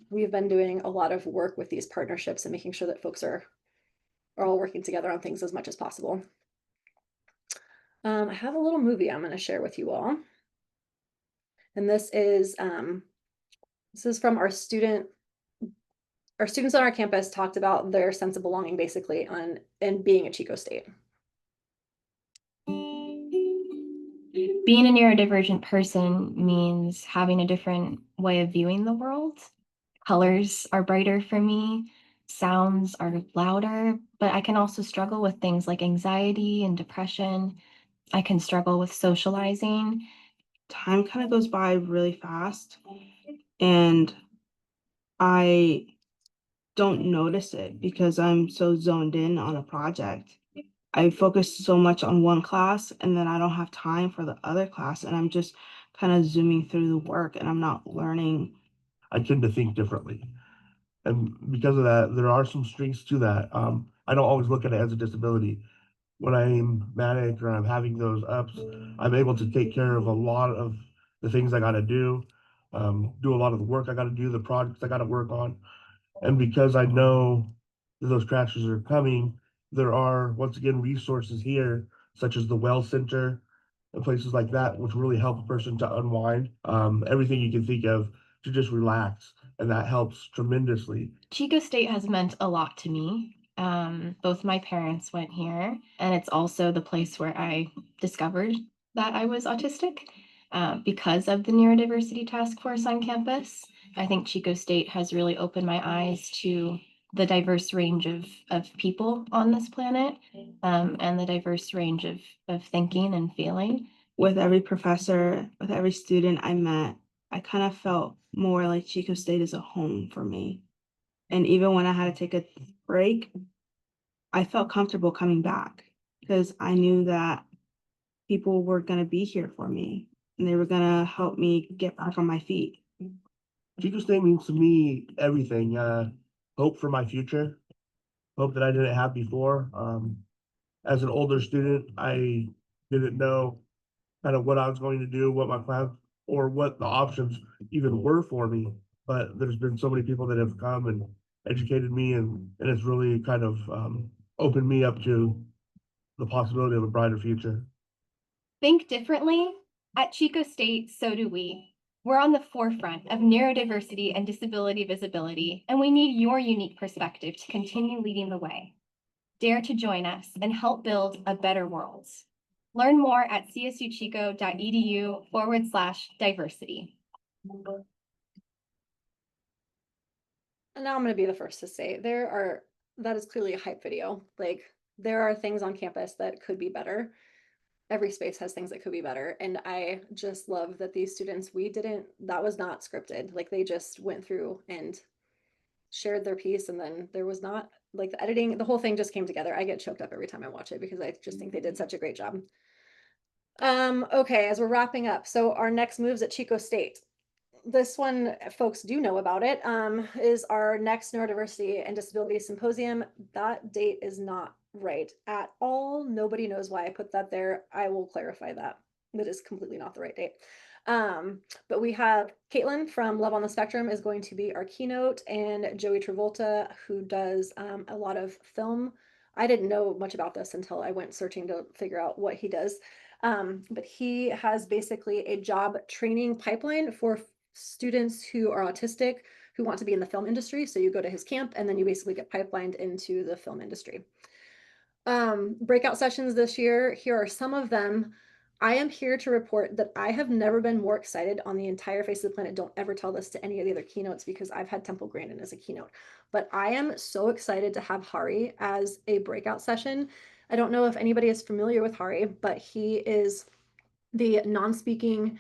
we've been doing a lot of work with these partnerships and making sure that folks are all working together on things as much as possible. I have a little movie I'm going to share with you all. And this is from our students on our campus talked about their sense of belonging basically on and being at Chico State. Being a neurodivergent person means having a different way of viewing the world. Colors are brighter for me, sounds are louder, but I can also struggle with things like anxiety and depression. I can struggle with socializing. Time kind of goes by really fast, and I don't notice it because I'm so zoned in on a project. I focus so much on one class and then I don't have time for the other class, and I'm just kind of zooming through the work and I'm not learning. I tend to think differently. And because of that, there are some strengths to that. I don't always look at it as a disability. When I'm manic or I'm having those ups, I'm able to take care of a lot of the things I got to do a lot of the work I got to do, the projects I got to work on. And because I know that those crashes are coming, there are, once again, resources here, such as the Well Center and places like that, which really help a person to unwind. Everything you can think of to just relax. And that helps tremendously. Chico State has meant a lot to me. Both my parents went here, and it's also the place where I discovered that I was autistic because of the neurodiversity task force on campus. I think Chico State has really opened my eyes to the diverse range of people on this planet, and the diverse range of thinking and feeling. With every professor, with every student I met, I kind of felt more like Chico State is a home for me. And even when I had to take a break, I felt comfortable coming back because I knew that people were going to be here for me and they were going to help me get back on my feet. Chico State means to me everything. Hope for my future, hope that I didn't have before. As an older student, I didn't know kind of what I was going to do, what my plans or what the options even were for me. But there's been so many people that have come and educated me, and it's really kind of opened me up to the possibility of a brighter future. Think differently? At Chico State, so do we. We're on the forefront of neurodiversity and disability visibility, and we need your unique perspective to continue leading the way. Dare to join us and help build a better world. Learn more at csuchico.edu/diversity. And now I'm going to be the first to say that is clearly a hype video. Like, there are things on campus that could be better. Every space has things that could be better. And I just love that these students, that was not scripted. Like, they just went through and shared their piece, and then there was not, like, the editing, the whole thing just came together. I get choked up every time I watch it because I just think they did such a great job. Okay, as we're wrapping up, so our next moves at Chico State. This one, folks do know about it, is our next Neurodiversity and Disability Symposium. That date is not right at all. Nobody knows why I put that there. I will clarify that. That is completely not the right date. But we have Caitlin from Love on the Spectrum is going to be our keynote, and Joey Travolta, who does a lot of film. I didn't know much about this until I went searching to figure out what he does. But he has basically a job training pipeline for students who are autistic who want to be in the film industry. So you go to his camp and then you basically get pipelined into the film industry. Breakout sessions this year, here are some of them. I am here to report that I have never been more excited on the entire face of the planet. Don't ever tell this to any of the other keynotes because I've had Temple Grandin as a keynote, but I am so excited to have Hari as a breakout session. I don't know if anybody is familiar with Hari, but he is the non-speaking,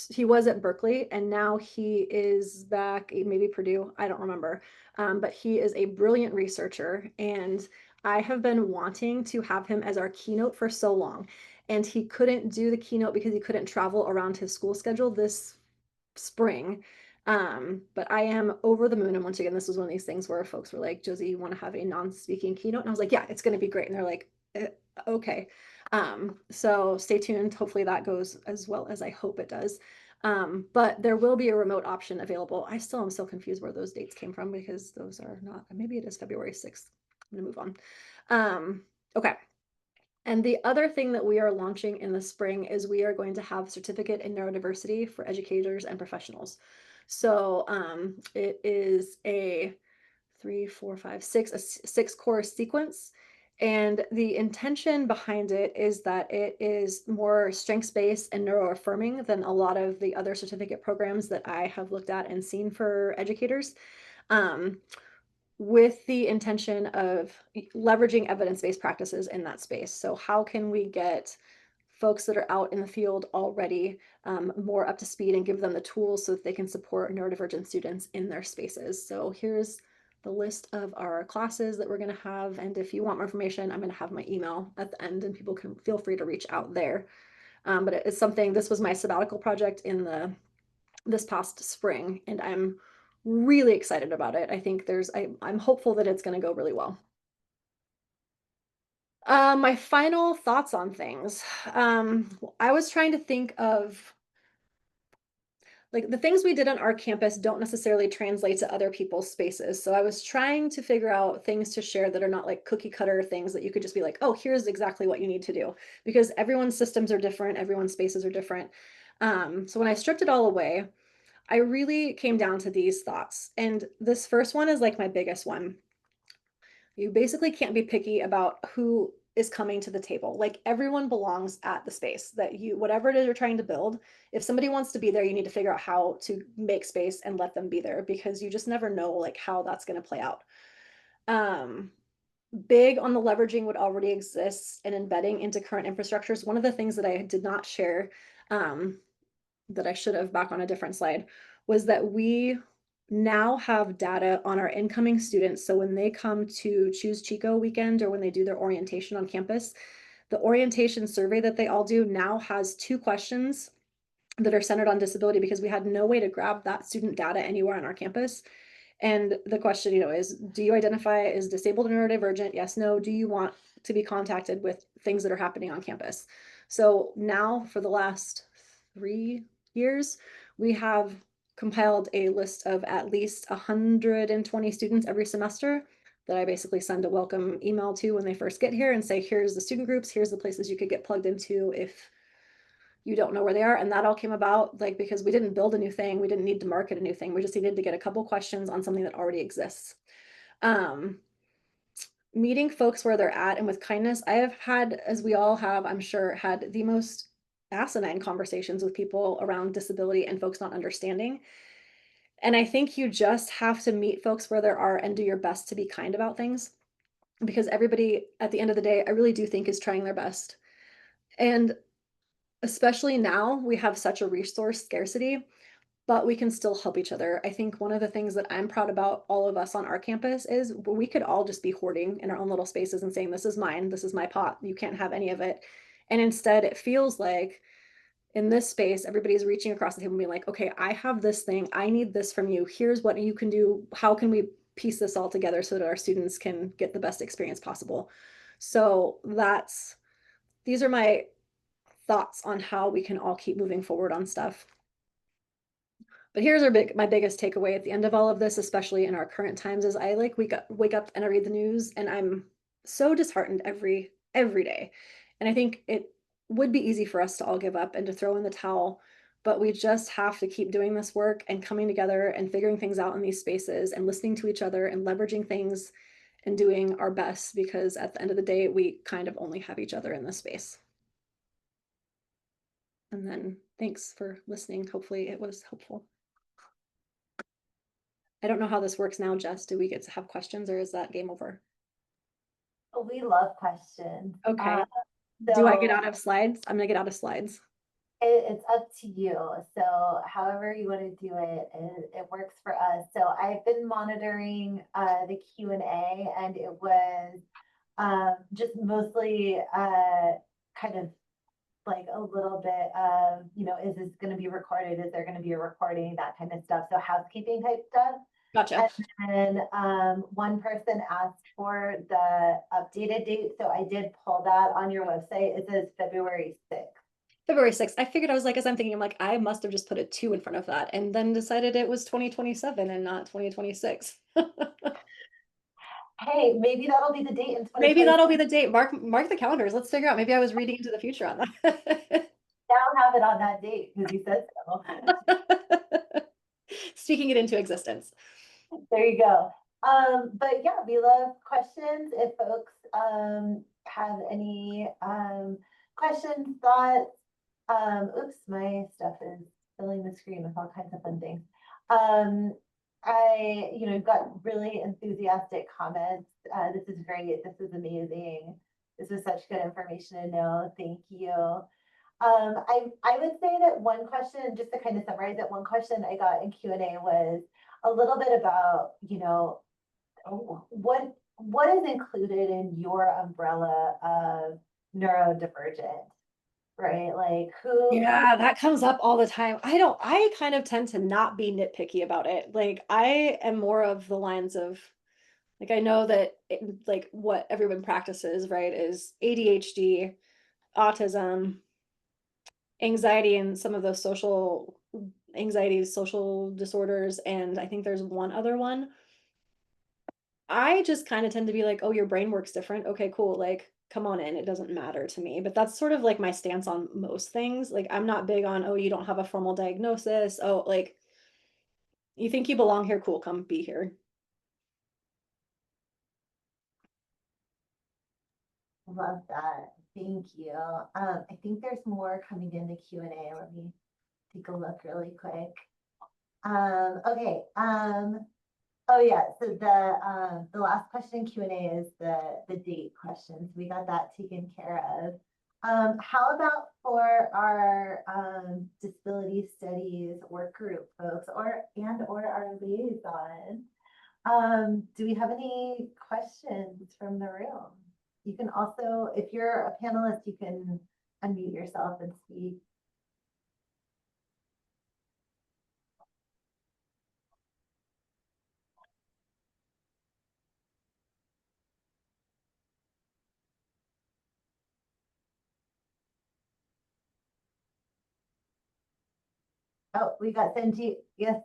he was at Berkeley and now he is back, maybe Purdue, I don't remember. But he is a brilliant researcher, and I have been wanting to have him as our keynote for so long. And he couldn't do the keynote because he couldn't travel around his school schedule this spring. But I am over the moon. And once again, this was one of these things where folks were like, Josie, you want to have a non-speaking keynote? And I was like, yeah, it's going to be great. And they're like, okay. So stay tuned. Hopefully that goes as well as I hope it does. But there will be a remote option available. I still am so confused where those dates came from because those are not, maybe it is February 6th. I'm gonna move on. Okay. And the other thing that we are launching in the spring is we are going to have certificate in neurodiversity for educators and professionals. So it is a 3, 4, 5, 6, a 6 course sequence. And the intention behind it is that it is more strengths-based and neuro-affirming than a lot of the other certificate programs that I have looked at and seen for educators, with the intention of leveraging evidence-based practices in that space. So how can we get folks that are out in the field already more up to speed and give them the tools so that they can support neurodivergent students in their spaces? So here's the list of our classes that we're going to have. And if you want more information, I'm going to have my email at the end and people can feel free to reach out there. But it's something, this was my sabbatical project in this past spring, and I'm really excited about it. I think I'm hopeful that it's going to go really well. My final thoughts on things. I was trying to think of like the things we did on our campus don't necessarily translate to other people's spaces. So I was trying to figure out things to share that are not like cookie cutter things that you could just be like, oh, here's exactly what you need to do, because everyone's systems are different, everyone's spaces are different. So when I stripped it all away, I really came down to these thoughts. And this first one is like my biggest one. You basically can't be picky about who is coming to the table. Like everyone belongs at the space that whatever it is you're trying to build. If somebody wants to be there, you need to figure out how to make space and let them be there, because you just never know like how that's going to play out. Big on the leveraging what already exists and embedding into current infrastructures. One of the things that I did not share, that I should have back on a different slide, was that we now have data on our incoming students. So when they come to Choose Chico weekend or when they do their orientation on campus, the orientation survey that they all do now has 2 questions that are centered on disability, because we had no way to grab that student data anywhere on our campus. And the question, is, do you identify as disabled or neurodivergent? Yes, no. Do you want to be contacted with things that are happening on campus? So now for the last 3 years, we have compiled a list of at least 120 students every semester that I basically send a welcome email to when they first get here and say, here's the student groups, here's the places you could get plugged into if you don't know where they are. And that all came about like because we didn't build a new thing. We didn't need to market a new thing. We just needed to get a couple questions on something that already exists. Meeting folks where they're at and with kindness. I have had, as we all have, I'm sure, had the most asinine conversations with people around disability and folks not understanding. And I think you just have to meet folks where they are and do your best to be kind about things, because everybody at the end of the day, I really do think is trying their best. And especially now we have such a resource scarcity, but we can still help each other. I think one of the things that I'm proud about all of us on our campus is we could all just be hoarding in our own little spaces and saying, this is mine, this is my pot, you can't have any of it. And instead it feels like in this space, everybody's reaching across the table and being like, okay, I have this thing, I need this from you, here's what you can do, how can we piece this all together so that our students can get the best experience possible. So these are my thoughts on how we can all keep moving forward on stuff. But here's my biggest takeaway at the end of all of this, especially in our current times, is I like wake up and I read the news and I'm so disheartened every day. And I think it would be easy for us to all give up and to throw in the towel, but we just have to keep doing this work and coming together and figuring things out in these spaces and listening to each other and leveraging things and doing our best, because at the end of the day, we kind of only have each other in this space. And then thanks for listening. Hopefully it was helpful. I don't know how this works now, Jess. Do we get to have questions or is that game over? We love questions. Okay. Do I get out of slides? I'm gonna get out of slides. It's up to you. So however you want to do it, it works for us. So I've been monitoring the Q&A, and it was just mostly kind of like a little bit of, is this going to be recorded? Is there going to be a recording? That kind of stuff. So housekeeping type stuff. Gotcha. And then one person asked for the updated date. So I did pull that on your website. It says February 6th. February 6th. I figured, I was like, as I'm thinking, I'm like, I must have just put a 2 in front of that and then decided it was 2027 and not 2026. Hey, maybe that'll be the date in 2026. Maybe that'll be the date. Mark the calendars. Let's figure out. Maybe I was reading into the future on that. Now have it on that date because you said so. Speaking it into existence. There you go. But yeah, we love questions. If folks have any questions, thoughts? Oops, my stuff is filling the screen with all kinds of fun things. I, got really enthusiastic comments. This is great. This is amazing. This was such good information to know. Thank you. I would say that one question, just to kind of summarize it, one question I got in Q&A was a little bit about, what is included in your umbrella of neurodivergent, right? Like who? Yeah, that comes up all the time. I kind of tend to not be nitpicky about it. Like I am more of the lines of like I know that like what everyone practices, right, is ADHD, autism, anxiety, and some of those social anxieties, social disorders, and I think there's one other one. I just kind of tend to be like, oh, your brain works different. Okay, cool. Like, come on in. It doesn't matter to me. But that's sort of like my stance on most things. Like, I'm not big on, oh, you don't have a formal diagnosis. Oh, like, you think you belong here? Cool. Come be here. Love that. Thank you. I think there's more coming in the Q&A. Let me take a look really quick. Okay. Oh yeah. So the last question in Q&A is the date questions. We got that taken care of. How about for our disability studies work group folks or our liaison? Do we have any questions from the room? You can also, if you're a panelist, you can unmute yourself and speak. Oh, we got Sanjeev. Yes.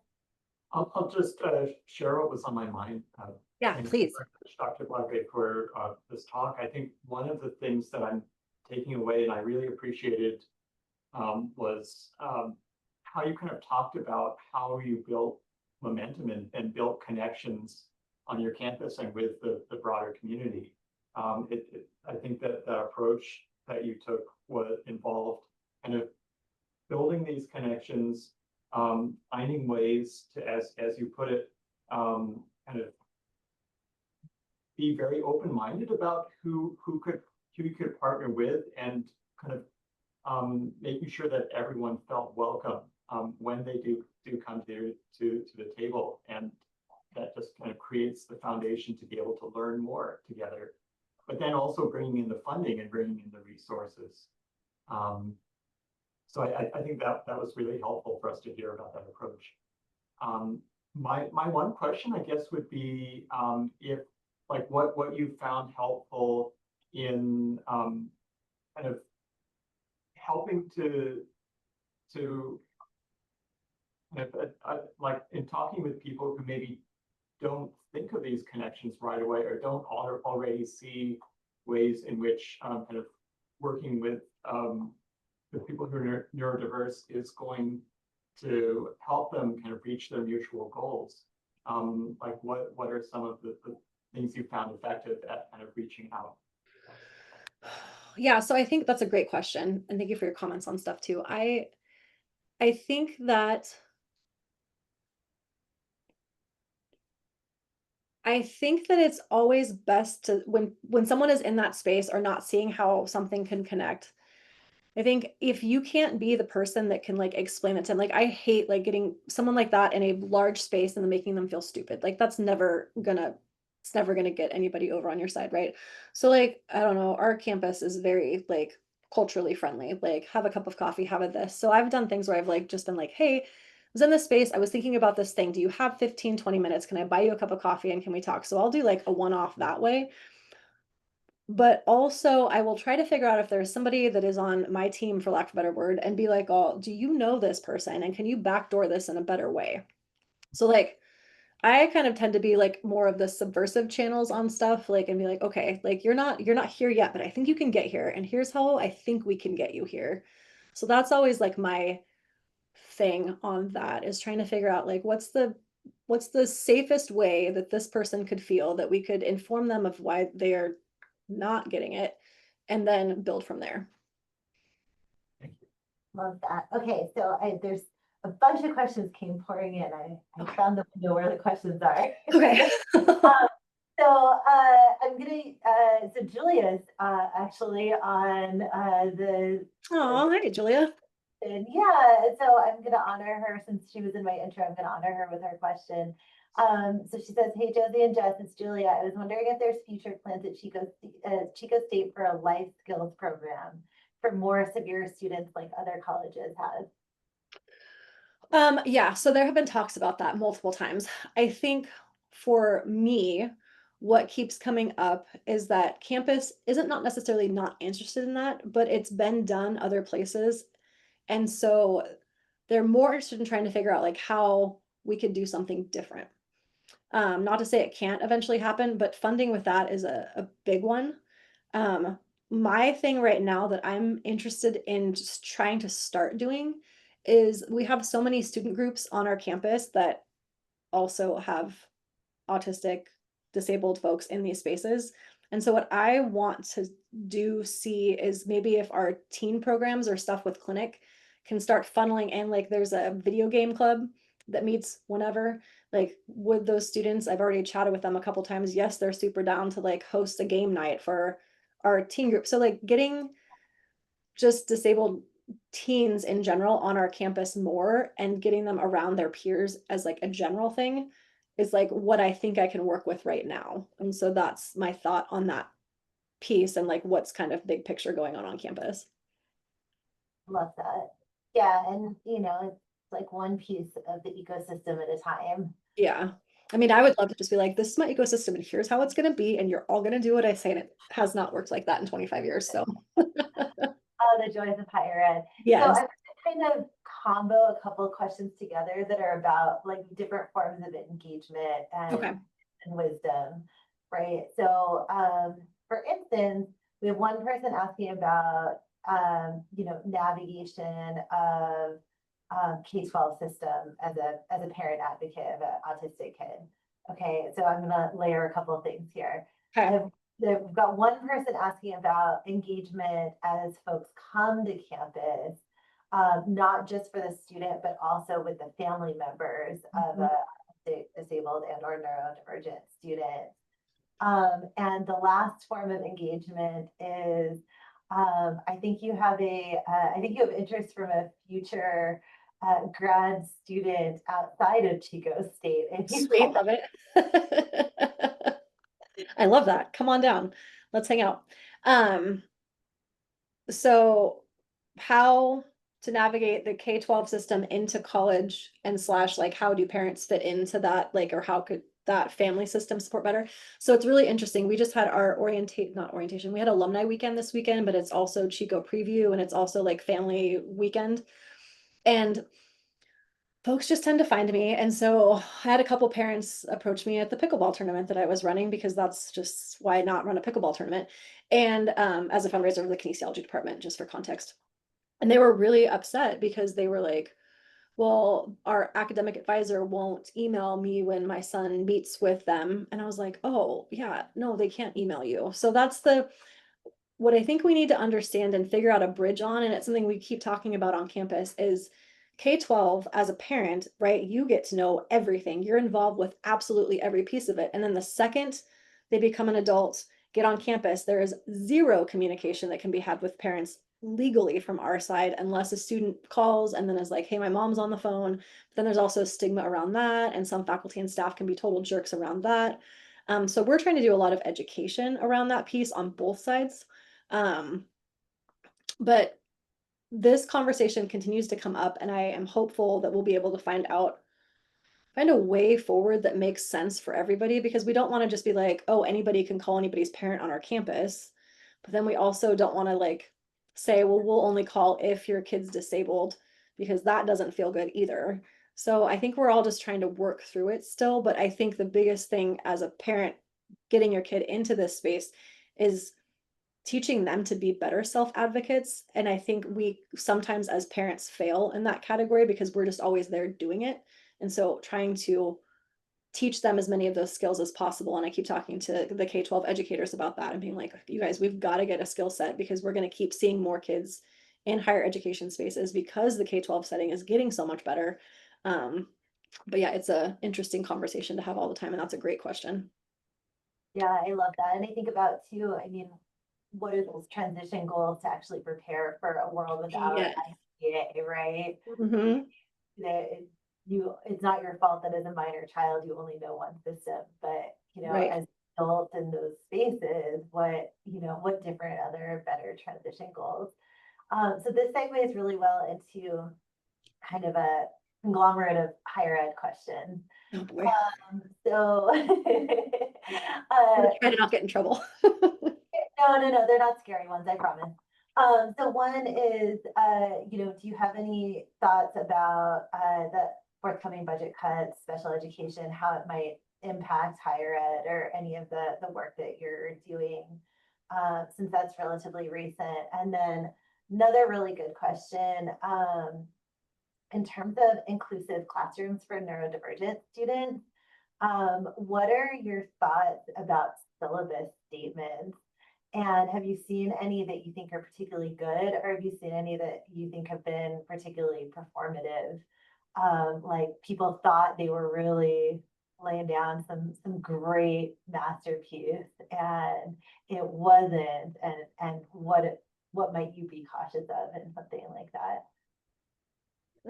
I'll just share what was on my mind. Yeah, Thanks please. very much, Dr. Blagrave, for this talk. I think one of the things that I'm taking away, and I really appreciated, was how you kind of talked about how you built momentum and built connections on your campus and with the broader community. I think that the approach that you took involved kind of building these connections, finding ways to, as you put it, kind of be very open-minded about who you could partner with, and kind of making sure that everyone felt welcome when they do come to the table, and that just kind of creates the foundation to be able to learn more together. But then also bringing in the funding and bringing in the resources. So I think that was really helpful for us to hear about that approach. My one question, I guess, would be if like what you found helpful in kind of helping to kind of like in talking with people who maybe don't think of these connections right away, or don't already see ways in which kind of working with people who are neurodiverse is going to help them kind of reach their mutual goals. Like what are some of the things you found effective at kind of reaching out? Yeah, so I think that's a great question. And thank you for your comments on stuff too. I think that it's always best to when someone is in that space or not seeing how something can connect. I think if you can't be the person that can like explain it to them, like I hate like getting someone like that in a large space and then making them feel stupid. Like it's never gonna get anybody over on your side, right? So like, I don't know, our campus is very like culturally friendly, like have a cup of coffee, have a this. So I've done things where I've like just been like, hey, I was in this space, I was thinking about this thing. Do you have 15, 20 minutes? Can I buy you a cup of coffee and can we talk? So I'll do like a one-off that way. But also I will try to figure out if there's somebody that is on my team, for lack of a better word, and be like, oh, do you know this person? And can you backdoor this in a better way? So like, I kind of tend to be like more of the subversive channels on stuff, like, and be like, okay, like you're not here yet, but I think you can get here. And here's how I think we can get you here. So that's always like my thing on that, is trying to figure out like, what's the safest way that this person could feel that we could inform them of why they are not getting it, and then build from there. Love that. Okay, so there's a bunch of questions came pouring in. I found the window where the questions are. Okay. So I'm gonna so Julia's actually on the Oh, hey, Julia. and yeah, so I'm gonna honor her since she was in my intro. I'm gonna honor her with her question. So she says, "Hey Josie and Jess, it's Julia. I was wondering if there's future plans at Chico State for a life skills program for more severe students like other colleges have." Yeah, so there have been talks about that multiple times. I think for me, what keeps coming up is that campus isn't not necessarily not interested in that, but it's been done other places. And so they're more interested in trying to figure out like how we could do something different. Not to say it can't eventually happen, but funding with that is a big one. Um, my thing right now that I'm interested in just trying to start doing is we have so many student groups on our campus that also have autistic, disabled folks in these spaces. And so what I want to see is maybe if our teen programs or stuff with clinic can start funneling in, like there's a video game club that meets whenever, like with those students, I've already chatted with them a couple times. Yes, they're super down to like host a game night for our teen group. So like getting just disabled teens in general on our campus more and getting them around their peers as like a general thing is like what I think I can work with right now. And so that's my thought on that piece and like what's kind of big picture going on campus. Love that. Yeah, and it's like one piece of the ecosystem at a time. Yeah. I mean, I would love to just be like, this is my ecosystem and here's how it's going to be. And you're all going to do what I say. And it has not worked like that in 25 years. So Oh, the joys of higher ed. yes. So I'm gonna kind of combo a couple of questions together that are about like different forms of engagement Okay. and wisdom, right? So for instance, we have one person asking about navigation of K-12 system as a parent advocate of an autistic kid. Okay, so I'm gonna layer a couple of things here. Okay. We've got one person asking about engagement as folks come to campus, not just for the student, but also with the family members of a disabled and or neurodivergent student. And the last form of engagement is, I think you have interest from a future grad student outside of Chico State. Sweet, love it. I love that. Come on down. Let's hang out. So how to navigate the K-12 system into college and / like how do parents fit into that, like, or how could that family system support better? So it's really interesting. We just had our we had alumni weekend this weekend, but it's also Chico preview and it's also like family weekend. And folks just tend to find me. And so I had a couple parents approach me at the pickleball tournament that I was running because that's just why not run a pickleball tournament. And as a fundraiser for the kinesiology department, just for context. And they were really upset because they were like, well, our academic advisor won't email me when my son meets with them. And I was like, oh, yeah, no, they can't email you. So that's what I think we need to understand and figure out a bridge on. And it's something we keep talking about on campus is K-12 as a parent, right? You get to know everything. You're involved with absolutely every piece of it. And then the second they become an adult, get on campus, there is zero communication that can be had with parents legally from our side, unless a student calls and then is like, hey, my mom's on the phone. But then there's also stigma around that. And some faculty and staff can be total jerks around that. So we're trying to do a lot of education around that piece on both sides. But this conversation continues to come up and I am hopeful that we'll be able to find a way forward that makes sense for everybody, because we don't want to just be like, oh, anybody can call anybody's parent on our campus. But then we also don't want to like say, well, we'll only call if your kid's disabled, because that doesn't feel good either. So I think we're all just trying to work through it still. But I think the biggest thing as a parent getting your kid into this space is teaching them to be better self-advocates. And I think we sometimes as parents fail in that category because we're just always there doing it. And so trying to teach them as many of those skills as possible. And I keep talking to the K-12 educators about that and being like, you guys, we've got to get a skill set because we're going to keep seeing more kids in higher education spaces because the K-12 setting is getting so much better. But yeah, it's a interesting conversation to have all the time. And that's a great question. Yeah, I love that. And I think about too, I mean, what are those transition goals to actually prepare for a world without Yes. IDA, right? Mm-hmm. It's not your fault that as a minor child, you only know one system, but Right. as adults in those spaces, what different other better transition goals. So this segues really well into kind of a conglomerate of higher ed questions. Oh boy. So Try to not get in trouble. no, they're not scary ones, I promise. So one is, do you have any thoughts about the forthcoming budget cuts, special education, how it might impact higher ed or any of the work that you're doing, since that's relatively recent? And then another really good question, in terms of inclusive classrooms for neurodivergent students, what are your thoughts about syllabus statements? And have you seen any that you think are particularly good, or have you seen any that you think have been particularly performative? Like people thought they were really laying down some great masterpiece, and it wasn't. And what might you be cautious of in something like that?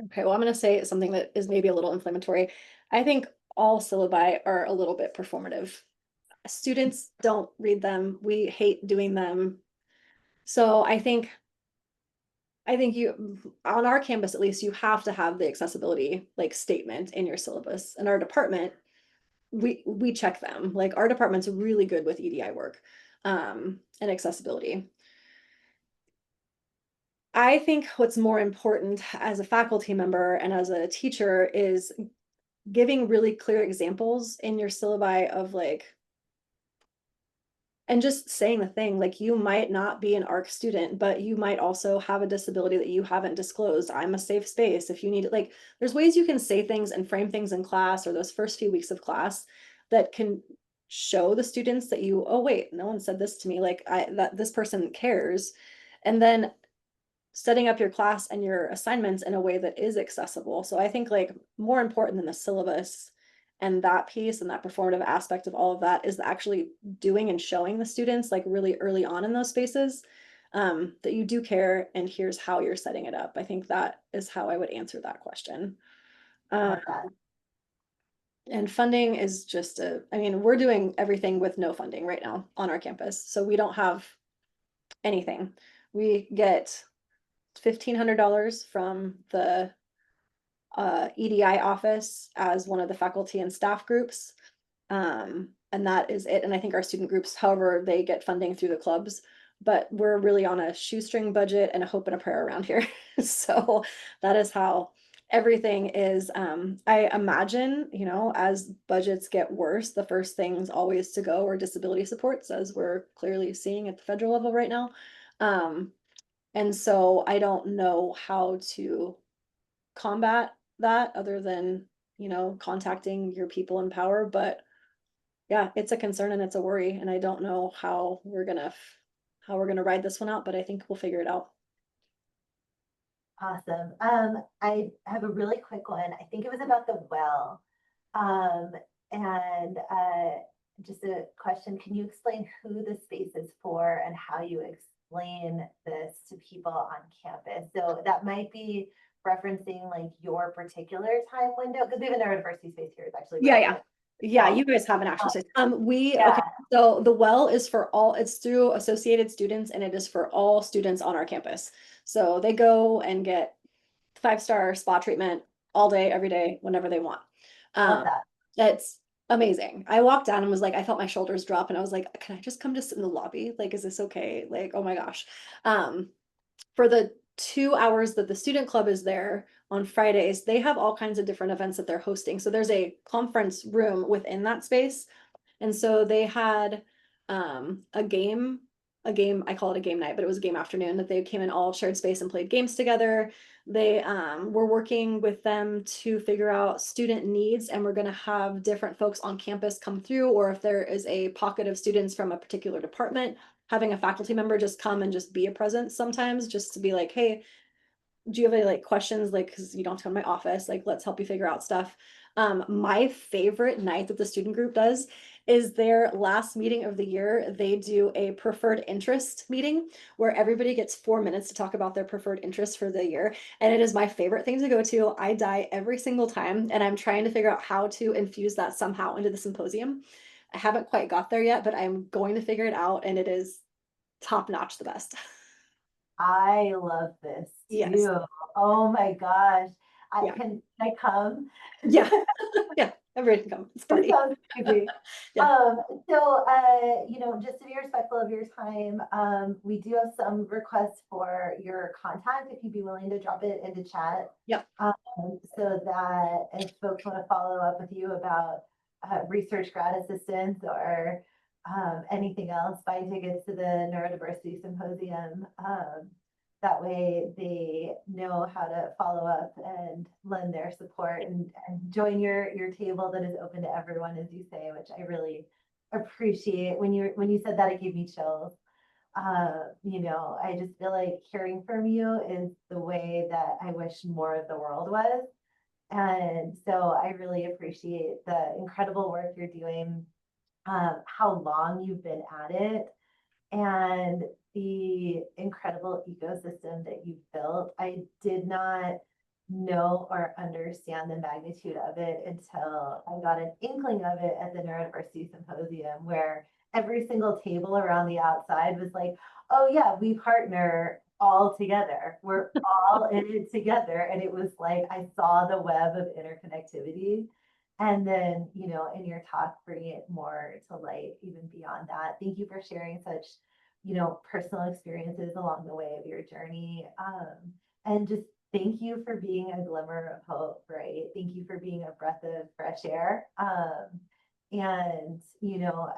Okay, well, I'm going to say something that is maybe a little inflammatory. I think all syllabi are a little bit performative. Students don't read them. We hate doing them. So I think you, on our campus at least, you have to have the accessibility like statement in your syllabus. In our department, we check them. Like our department's really good with EDI work and accessibility. I think what's more important as a faculty member and as a teacher is giving really clear examples in your syllabi of like, and just saying the thing, like you might not be an ARC student, but you might also have a disability that you haven't disclosed. I'm a safe space. If you need it, like there's ways you can say things and frame things in class or those first few weeks of class that can show the students that you, oh wait, no one said this to me, like that this person cares. And then setting up your class and your assignments in a way that is accessible. So I think like more important than the syllabus and that piece and that performative aspect of all of that is actually doing and showing the students like really early on in those spaces that you do care, and here's how you're setting it up. I think that is how I would answer that question. Love that. And funding is just I mean, we're doing everything with no funding right now on our campus. So we don't have anything. We get $1,500 from the EDI office as one of the faculty and staff groups. And that is it. And I think our student groups, however, they get funding through the clubs, but we're really on a shoestring budget and a hope and a prayer around here. So that is how everything is. I imagine, as budgets get worse, the first things always to go are disability supports, as we're clearly seeing at the federal level right now. And so I don't know how to combat that other than, contacting your people in power. But yeah, it's a concern and it's a worry. And I don't know how we're gonna ride this one out, but I think we'll figure it out. Awesome. I have a really quick one. I think it was about the well. And just a question, can you explain who the space is for and how you explain this to people on campus? So that might be referencing like your particular time window, because we have a neurodiversity space here. It's actually Yeah, you guys have an actual space. Okay, Yeah. so the well is for all, it's through Associated Students, and it is for all students on our campus. So they go and get 5-star spa treatment all day, every day, whenever they want. Love that. It's amazing. I walked down and was like, I felt my shoulders drop, and I was like, can I just come to sit in the lobby? Like, is this okay? Like, oh my gosh. For the 2 hours that the student club is there on Fridays, they have all kinds of different events that they're hosting. So there's a conference room within that space. And so they had a game a game, I call it a game night, but it was a game afternoon that they came in, all shared space and played games together. They were working with them to figure out student needs, and we're going to have different folks on campus come through, or if there is a pocket of students from a particular department, having a faculty member just come and just be a presence sometimes, just to be like, hey, do you have any like questions? Like, because you don't have to come to my office, like, let's help you figure out stuff. My favorite night that the student group does is their last meeting of the year. They do a preferred interest meeting where everybody gets 4 minutes to talk about their preferred interest for the year. And it is my favorite thing to go to. I die every single time, and I'm trying to figure out how to infuse that somehow into the symposium. I haven't quite got there yet, but I'm going to figure it out, and it is top notch, the best. I love this Yes. too. Oh my gosh. Yeah. Can I come? Yeah. Yeah, everybody can come. It's a This party. sounds crazy. Yeah. You know, just to be respectful of your time, we do have some requests for your contact, if you'd be willing to drop it into chat. Yep. So that if folks want to follow up with you about research grad assistance or anything else, buy tickets to the Neurodiversity Symposium. That way they know how to follow up and lend their support and join your table that is open to everyone, as you say, which I really appreciate. When you said that, it gave me chills. You know, I just feel like hearing from you is the way that I wish more of the world was. And so I really appreciate the incredible work you're doing, how long you've been at it, and the incredible ecosystem that you've built. I did not know or understand the magnitude of it until I got an inkling of it at the Neurodiversity Symposium, where every single table around the outside was like, oh yeah, we partner all together. We're all in it together. And it was like, I saw the web of interconnectivity. And then, you know, in your talk, bring it more to light, even beyond that. Thank you for sharing such, you know, personal experiences along the way of your journey. And just thank you for being a glimmer of hope, right? Thank you for being a breath of fresh air. And, you know,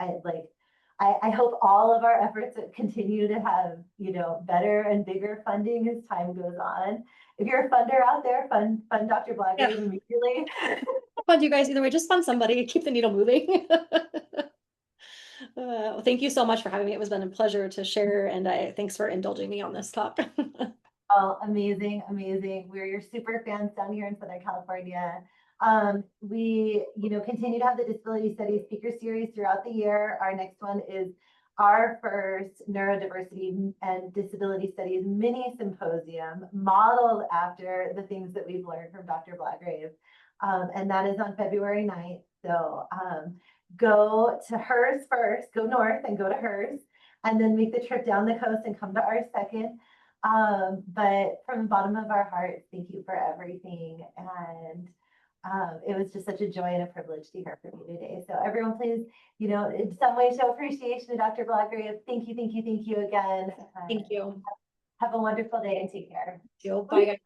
I hope all of our efforts continue to have, you know, better and bigger funding as time goes on. If you're a funder out there, fund Dr. Blagrave immediately. Fund you guys either way, just fund somebody, keep the needle moving. Well, thank you so much for having me. It was been a pleasure to share, and thanks for indulging me on this talk. Oh, amazing, amazing. We're your super fans down here in Southern California. We, you know, continue to have the Disability Studies Speaker Series throughout the year. Our next one is our first Neurodiversity and Disability Studies mini symposium, modeled after the things that we've learned from Dr. Blagrave. And that is on February 9th. So go to hers first, go north and go to hers, and then make the trip down the coast and come to our second. But from the bottom of our hearts, thank you for everything. And it was just such a joy and a privilege to hear from you today. So everyone, please, you know, in some way show appreciation to Dr. Blagrave. Thank you, thank you, thank you again. Thank you. Have a wonderful day and take care. Bye, guys.